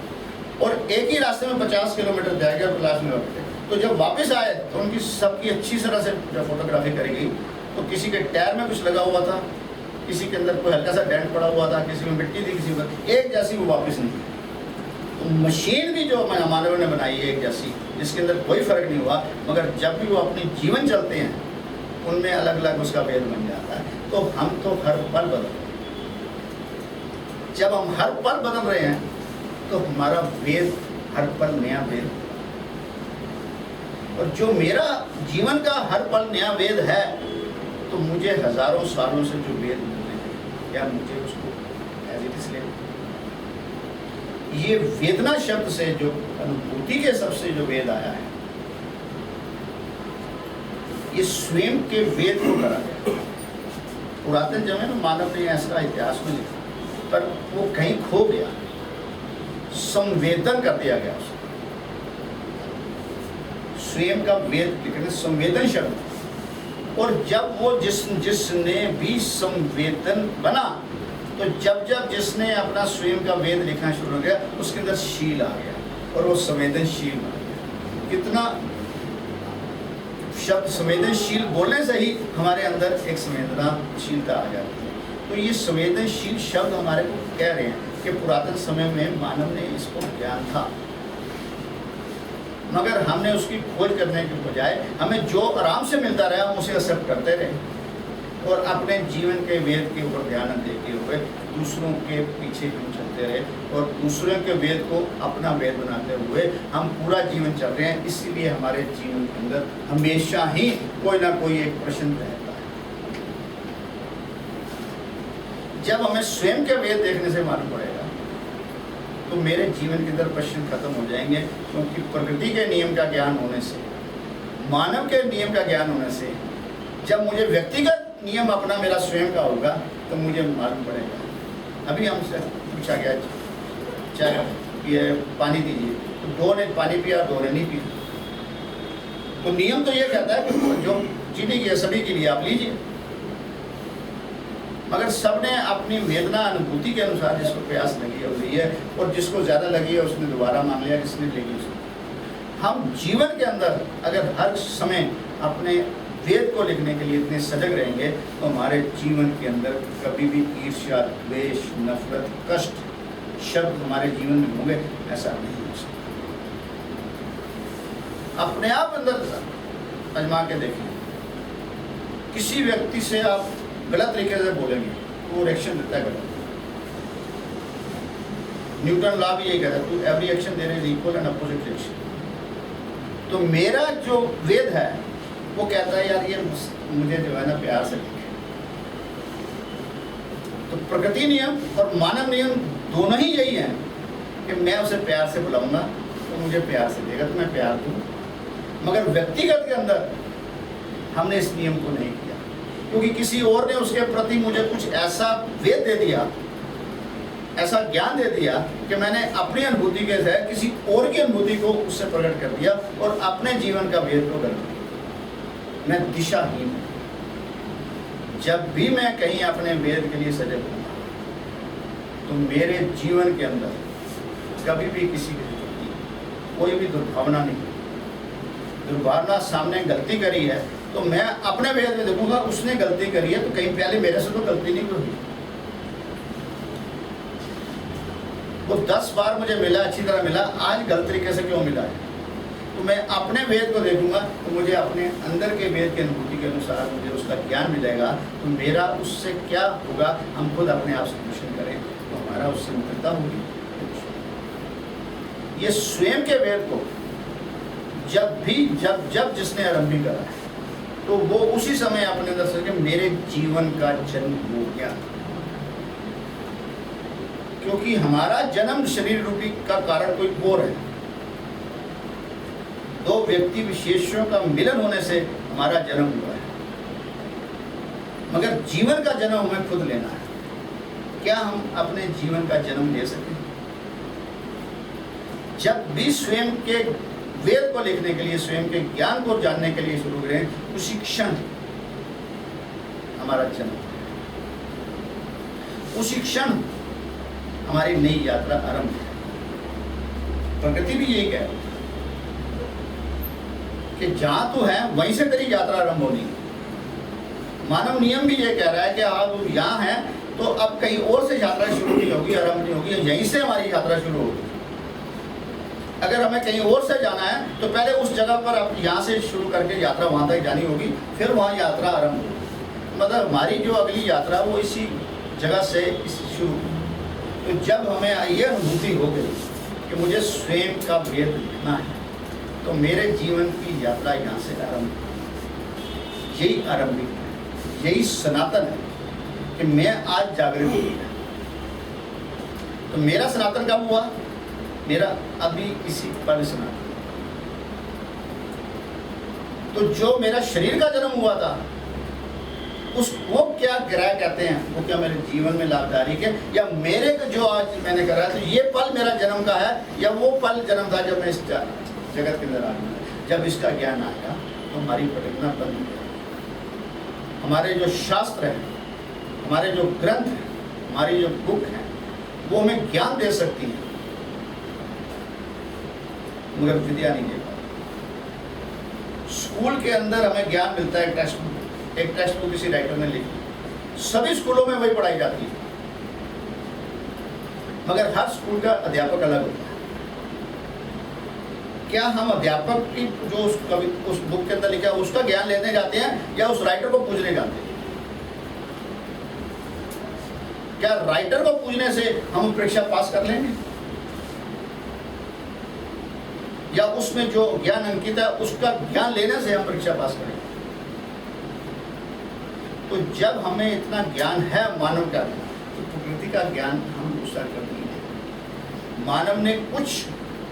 और एक ही रास्ते में 50 किलोमीटर जाएगा और क्लास में बैठे। तो जब वापस आए तो उनकी सबकी अच्छी तरह से जब फोटोग्राफी करी गई तो किसी के टायर में कुछ लगा हुआ था, किसी के अंदर कोई हल्का सा डेंट पड़ा हुआ था, किसी में मिट्टी थी, किसी में एक जैसी वो वापस नहीं। तो मशीन भी जो मानव ने बनाई है एक जैसी, जिसके अंदर कोई फर्क नहीं हुआ, मगर जब भी वो अपने जीवन चलते हैं उनमें अलग अलग उसका वेद बन जाता है। तो हम तो हर पल बदल रहे हैं। जब हम हर पल बदल रहे हैं तो हमारा वेद हर पल नया वेद, और जो मेरा जीवन का हर पल नया वेद है तो मुझे हजारों सालों से जो वेद मिलते हैं क्या मुझे उसको एज इट इज ले। ये वेदना शब्द से जो अनुभूति के सबसे जो वेद आया है, ये स्वयं के वेद को करा गया। पुरातन जमाने में मानव ने ऐसा इतिहास में लिखा पर वो कहीं खो गया, संवेदन कर दिया गया उसको। स्वयं का वेद लिखने संवेदन शब्द, और जब वो जिसने भी संवेदन बना तो जब जिसने अपना स्वयं का वेद लिखना शुरू हो गया उसके अंदर शील आ गया और वो संवेदनशील बन गया। कितना शब्द संवेदनशील बोलने से ही हमारे अंदर एक संवेदनाशीलता आ जाती है। तो ये संवेदनशील शब्द हमारे को कह रहे हैं कि पुरातन समय में मानव ने इसको ज्ञान था, मगर हमने उसकी खोज करने के बजाय हमें जो आराम से मिलता रहा हम उसे एक्सेप्ट करते रहे और अपने जीवन के वेद के ऊपर ध्यान देते हुए दूसरों के पीछे हम चलते रहे और दूसरों के वेद को अपना वेद बनाते हुए हम पूरा जीवन चल रहे हैं। इसीलिए हमारे जीवन के अंदर हमेशा ही कोई ना कोई एक प्रश्न रहता है। जब हमें स्वयं के वेद देखने से मालूम पड़ेगा तो मेरे जीवन के अंदर प्रश्न खत्म हो जाएंगे, क्योंकि प्रकृति के नियम का ज्ञान होने से, मानव के नियम का ज्ञान होने से, जब मुझे व्यक्तिगत नियम अपना मेरा स्वयं का होगा तो मुझे मालूम पड़ेगा। अभी हमसे पूछा गया चाहे ये पानी दीजिए, तो 2 ने पानी पिया, 2 ने नहीं पिया। तो नियम तो ये कहता है कि जो चीनी की है सभी के लिए आप लीजिए, मगर सबने अपनी वेदना अनुभूति के अनुसार जिसको प्यास लगी है वो ली है और जिसको ज़्यादा लगी है उसने दोबारा मान लिया, किसने लेगी उसको। हम जीवन के अंदर अगर हर समय अपने वेद को लिखने के लिए इतने सजग रहेंगे तो हमारे जीवन के अंदर कभी भी ईर्ष्या, द्वेष, नफरत, कष्ट शब्द हमारे जीवन में होंगे ऐसा नहीं हो सकता। अपने आप अंदर आजमा के देखें, किसी व्यक्ति से आप गलत तरीके से बोलेंगे तो वो रिएक्शन देता है गलत। न्यूटन लॉ भी यही कहता है, to every action there is equal and opposite reaction. तो मेरा जो वेद है वो कहता है यार ये मुझे जो है ना प्यार से लिखे। तो प्रकृति नियम और मानव नियम दोनों ही यही हैं कि मैं उसे प्यार से बुलाऊंगा तो मुझे प्यार से देगा तो मैं प्यार दूँ, मगर व्यक्तिगत के अंदर हमने इस नियम को नहीं किया, क्योंकि किसी और ने उसके प्रति मुझे कुछ ऐसा वेद दे दिया, ऐसा ज्ञान दे दिया कि मैंने अपनी अनुभूति के साथ किसी और की अनुभूति को उससे प्रकट कर दिया और अपने जीवन का वेद को कर दिया। मैं दिशाहीन हूँ। जब भी मैं कहीं अपने वेद के लिए सजग हूँ तो मेरे जीवन के अंदर कभी भी किसी के प्रति कोई भी दुर्भावना नहीं। दुर्भावना सामने गलती करी है तो मैं अपने वेद में देखूंगा उसने गलती करी है तो कहीं पहले मेरे से तो गलती नहीं हुई। वो 10 बार मुझे मिला, अच्छी तरह मिला, आज गलत तरीके से क्यों मिला है? तो मैं अपने वेद को देखूंगा तो मुझे अपने अंदर के वेद की अनुभूति के अनुसार मुझे उसका ज्ञान मिलेगा। तो मेरा उससे क्या होगा, हम खुद अपने आप से क्वेश्चन करें तो हमारा उससे मित्रता होगी। ये स्वयं के वेद को जब जिसने आरंभी करा है तो वो उसी समय अपने अंदर से मेरे जीवन का जन्म हो गया। क्योंकि हमारा जन्म शरीर रूपी का कारण कोई और है। दो व्यक्ति विशेषों का मिलन होने से हमारा जन्म हुआ है, मगर जीवन का जन्म हमें खुद लेना है। क्या हम अपने जीवन का जन्म ले सकें? जब भी स्वयं के वेद को लिखने के लिए, स्वयं के ज्ञान को जानने के लिए शुरू करें, उसी क्षण हमारा जन्म, उसी क्षण हमारी नई यात्रा आरंभ है। प्रकृति भी यही कह रही है कि जहां तू है वहीं से तेरी यात्रा आरंभ होनी है। मानव नियम भी ये कह रहा है कि आप यहाँ हैं तो अब कहीं और से यात्रा शुरू नहीं होगी, आरंभ नहीं होगी, यहीं से हमारी यात्रा शुरू होगी। अगर हमें कहीं और से जाना है तो पहले उस जगह पर अब यहाँ से शुरू करके यात्रा वहाँ तक जानी होगी, फिर वहाँ यात्रा आरंभ होगी। मतलब हमारी जो अगली यात्रा वो इसी जगह से शुरू। तो जब हमें ये अनुभूति हो गई कि मुझे स्वयं का वेद लिखना है, तो मेरे जीवन की यात्रा यहाँ से आरंभ, यही आरंभिक है, यही सनातन है कि मैं आज जागृत हूँ। तो मेरा सनातन कब हुआ? मेरा अभी इसी पल सनातन। तो जो मेरा शरीर का जन्म हुआ था, उसको क्या ग्रह कहते हैं, वो क्या मेरे जीवन में लाभदायक है, या मेरे को जो आज मैंने करा तो ये पल मेरा जन्म का है, या वो पल जन्म था जब मैं इस जगत के अंदर आ गया। जब इसका ज्ञान आएगा तो हमारी भटकना बंद हो जाएगी। हमारे जो शास्त्र हैं, हमारे जो ग्रंथ हैं, हमारी जो बुक हैं, वो हमें ज्ञान दे सकती हैं, मगर विद्या नहीं दे पाती। स्कूल के अंदर हमें ज्ञान मिलता है, एक टेक्स्ट बुक किसी राइटर ने लिखी, सभी स्कूलों में वही पढ़ाई जाती है, मगर हर स्कूल का अध्यापक अलग होता है। क्या हम अध्यापक की जो उस बुक के अंदर लिखा है उसका ज्ञान लेने जाते हैं, या उस राइटर को पूजने जाते हैं? क्या राइटर को पूजने से हम परीक्षा पास कर लेंगे, या उसमें जो ज्ञान अंकित है उसका ज्ञान लेने से हम परीक्षा पास करेंगे? तो जब हमें इतना ज्ञान है मानव का, तो प्रकृति का ज्ञान हम दूसरा कर नहीं है। मानव ने कुछ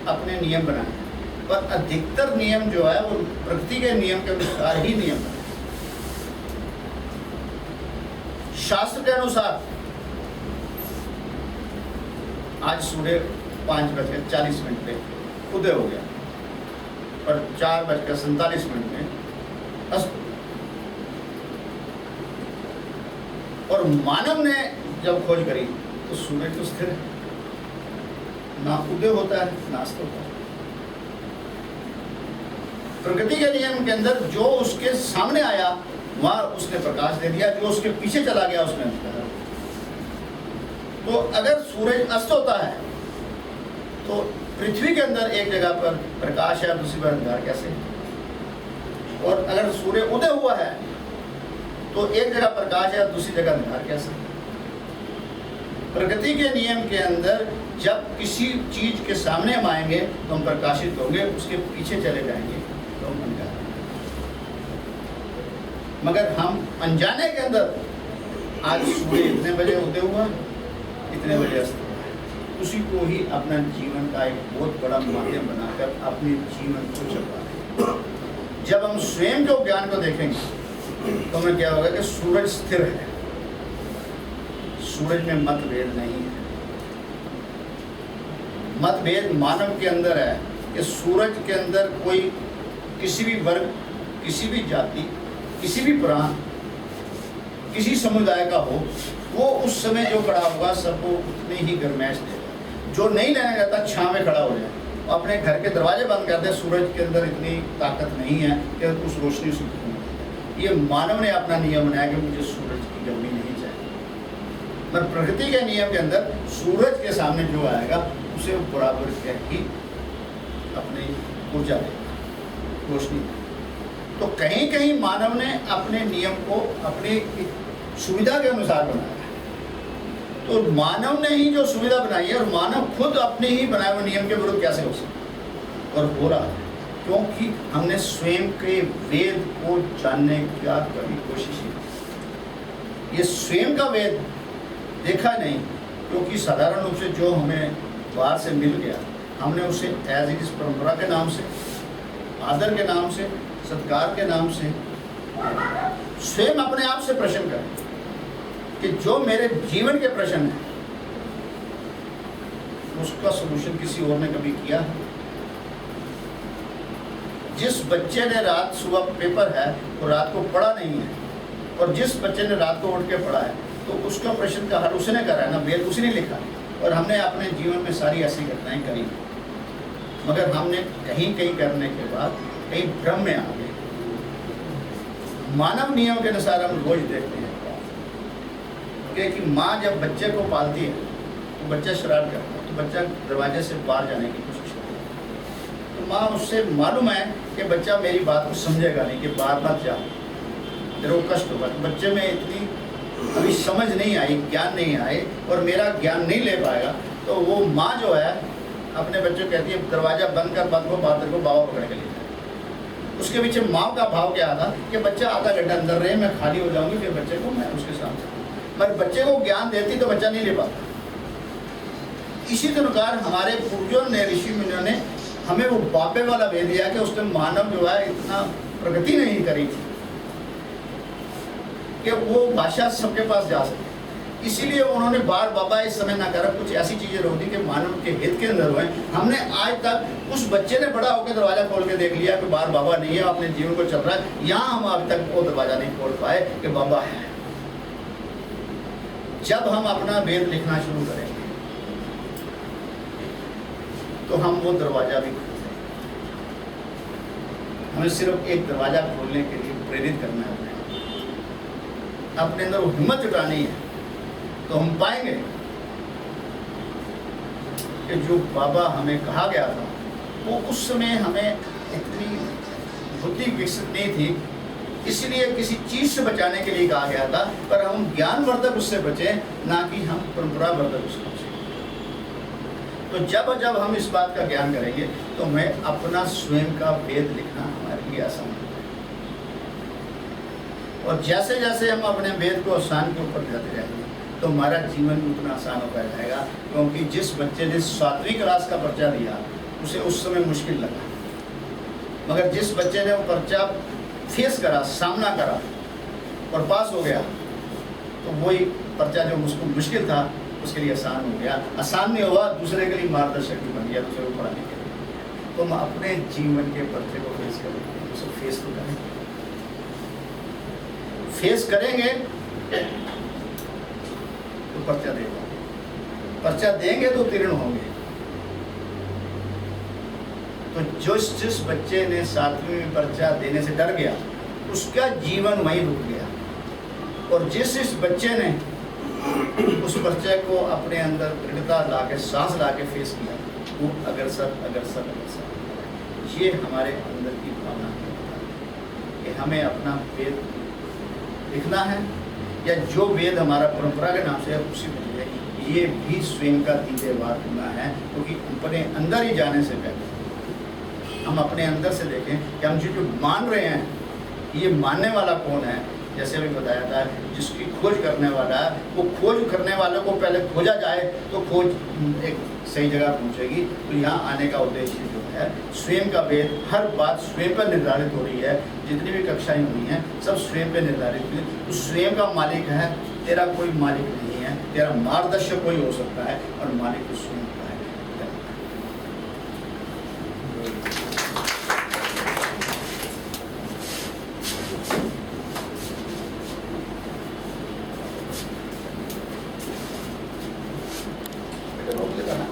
अपने नियम बनाए, पर अधिकतर नियम जो है वो प्रकृति के नियम के अनुसार ही नियम बनाए। शास्त्र के अनुसार आज सूर्य 5:40 पे उदय हो गया और 4:47 में अस्त। और मानव ने जब खोज करी तो सूर्य तो स्थिर है, ना उदय होता है ना अस्त होता है। प्रकृति के नियम के अंदर जो उसके सामने आया वहां उसने प्रकाश दे दिया, जो उसके पीछे चला गया उसने अंधकार। तो अगर सूरज अस्त होता है तो पृथ्वी के अंदर एक जगह पर प्रकाश है, दूसरी पर अंधकार कैसे? और अगर सूर्य उदय हुआ है तो एक जगह प्रकाश है, दूसरी जगह अंधकार कैसे? प्रकृति के नियम के अंदर जब किसी चीज के सामने हम आएंगे तो हम प्रकाशित होंगे, उसके पीछे चले जाएंगे तो हम अंधकार। मगर हम अनजाने के अंदर आज सूर्य इतने बजे उदय हुआ, इतने बजे अस्त हुआ, उसी को ही अपना जीवन का एक बहुत बड़ा माध्यम बनाकर अपने जीवन को चलवा रहे। जब हम स्वयं के ज्ञान को देखेंगे तो हमें क्या होगा कि सूरज स्थिर है, सूरज में मतभेद नहीं है। मतभेद मानव के अंदर है कि सूरज के अंदर कोई किसी भी वर्ग, किसी भी जाति, किसी भी प्रांत, किसी समुदाय का हो, वो उस समय जो खड़ा होगा सबको उतनी ही गर्माइश देगा। जो नहीं लेना चाहता छांव में खड़ा हो जाए, अपने घर के दरवाजे बंद कर दे, सूरज के अंदर इतनी ताकत नहीं है कि उस रोशनी से। ये मानव ने अपना नियम बनाया कि मुझे सूरज की गर्मी नहीं चाहिए। पर प्रकृति के नियम के अंदर सूरज के सामने जो आएगा उसे बराबर के ही अपनी ऊर्जा देगा, रोशनी। तो कहीं कहीं मानव ने अपने नियम को अपनी सुविधा के अनुसार बनाया। तो मानव ने ही जो सुविधा बनाई है, और मानव खुद अपने ही बनाए हुए नियम के विरुद्ध कैसे हो सकता? और हो रहा है क्योंकि हमने स्वयं के वेद को जानने का कभी कोशिश नहीं की। ये स्वयं का वेद देखा नहीं, क्योंकि साधारण रूप से जो हमें बाहर से मिल गया, हमने उसे एज इट इज परंपरा के नाम से, आदर के नाम से, सत्कार के नाम से स्वयं अपने आप से प्रश्न करें कि जो मेरे जीवन के प्रश्न हैं उसका सलूशन किसी और ने कभी किया है? जिस बच्चे ने रात सुबह पेपर है वो रात को पढ़ा नहीं है, और जिस बच्चे ने रात को उठ के पढ़ा है तो उसका प्रश्न का हल उसने करा है ना, वेद उसने लिखा। और हमने अपने जीवन में सारी ऐसी घटनाएं करी, मगर हमने कहीं कहीं करने के बाद कहीं भ्रम में आ गए। मानव नियम के अनुसार हम रोज देखते हैं कि माँ जब बच्चे को पालती है तो बच्चा शरारत करता है, तो बच्चा दरवाजे से बाहर जाने की कोशिश करता है, तो माँ उससे मालूम है कि बच्चा मेरी बात को समझेगा नहीं, कि बाहर मत जा, तेरे को कष्ट होगा। तो बच्चे में इतनी अभी समझ नहीं आई, ज्ञान नहीं आए, और मेरा ज्ञान नहीं ले पाएगा, तो वो माँ जो है अपने बच्चों को कहती है दरवाजा बंद कर, बंद को बाहर को बाबा पकड़ के ले जाए। उसके पीछे माँ का भाव क्या था कि बच्चा आधा घंटा अंदर रहे, मैं खाली हो जाऊंगी, फिर बच्चे को मैं उसके साथ, मगर बच्चे को ज्ञान देती तो बच्चा नहीं ले पाता। इसी प्रकार हमारे पूर्वजों ने, ऋषि मुनियों ने हमें वो बापे वाला भेज दिया कि उसने मानव जो है इतना प्रगति नहीं करी थी कि वो भाषा सबके पास जा सके। इसीलिए उन्होंने बार बाबा इस समय ना करा, कुछ ऐसी चीजें रोक दी कि मानव के हित के अंदर हुए। हमने आज तक उस बच्चे ने बड़ा होकर दरवाजा खोल के देख लिया कि बार बाबा नहीं है, अपने जीवन को चल रहा है, यहाँ हम अभी तक वो दरवाजा नहीं खोल पाए कि बाबा है। जब हम अपना वेद लिखना शुरू करेंगे तो हम वो दरवाजा भी खोल देंगे। हमें सिर्फ एक दरवाजा खोलने के लिए प्रेरित करना है, अपने अंदर वो हिम्मत जुटानी है, तो हम पाएंगे कि जो बाबा हमें कहा गया था वो उस समय हमें इतनी बुद्धि विकसित नहीं थी, इसलिए किसी चीज से बचाने के लिए कहा गया था, पर हम ज्ञानवर्धक उससे बचे, ना कि हम परंपरावर्धक उससे बचे। तो जब जब हम इस बात का ज्ञान करेंगे तो मैं अपना स्वयं का वेद लिखना हमारे लिए आसान होगा। और जैसे जैसे हम अपने वेद को आसान के ऊपर जाते रहेंगे तो हमारा जीवन उतना आसान होता जाएगा, क्योंकि जिस बच्चे ने 7वीं क्लास का पर्चा दिया उसे उस समय मुश्किल लगा, मगर जिस बच्चे ने वो पर्चा फेस करा, सामना करा और पास हो गया, तो वही पर्चा जो उसको मुश्किल था उसके लिए आसान हो गया। आसान नहीं हुआ, दूसरे के लिए मार्गदर्शक भी बन गया, दूसरे को पढ़ाने के लिए। तो हम अपने जीवन के पर्चे को फेस करेंगे, उसे फेस तो करेंगे, फेस करेंगे तो पर्चा देगा, पर्चा देंगे तो उत्तीर्ण होंगे। तो जिस बच्चे ने 7वीं में पर्चा देने से डर गया उसका जीवन वहीं रुक गया, और जिस बच्चे ने उस पर्चे को अपने अंदर दृढ़ता लाके, सांस लाके फेस किया, वो अग्रसर। ये हमारे अंदर की भावना है कि हमें अपना वेद लिखना है, या जो वेद हमारा परंपरा के नाम से है उसी में ये भी स्वयं का तीव्रवाद होना है, क्योंकि अपने अंदर ही जाने से पहले हम अपने अंदर से देखें कि हम जो मान रहे हैं ये मानने वाला कौन है। जैसे अभी बताया था, जिसकी खोज करने वाला है, वो खोज करने वालों को पहले खोजा जाए तो खोज एक सही जगह पहुंचेगी। तो यहाँ आने का उद्देश्य जो है स्वयं का वेद, हर बात स्वयं पर निर्धारित हो रही है, जितनी भी कक्षाएं हुई हैं सब स्वयं पर निर्धारित हुई। तो स्वयं का मालिक है, तेरा कोई मालिक नहीं है, तेरा मार्गदर्शक कोई हो सकता है, और मालिक तो स्वयं का है। रोक लेगा ना।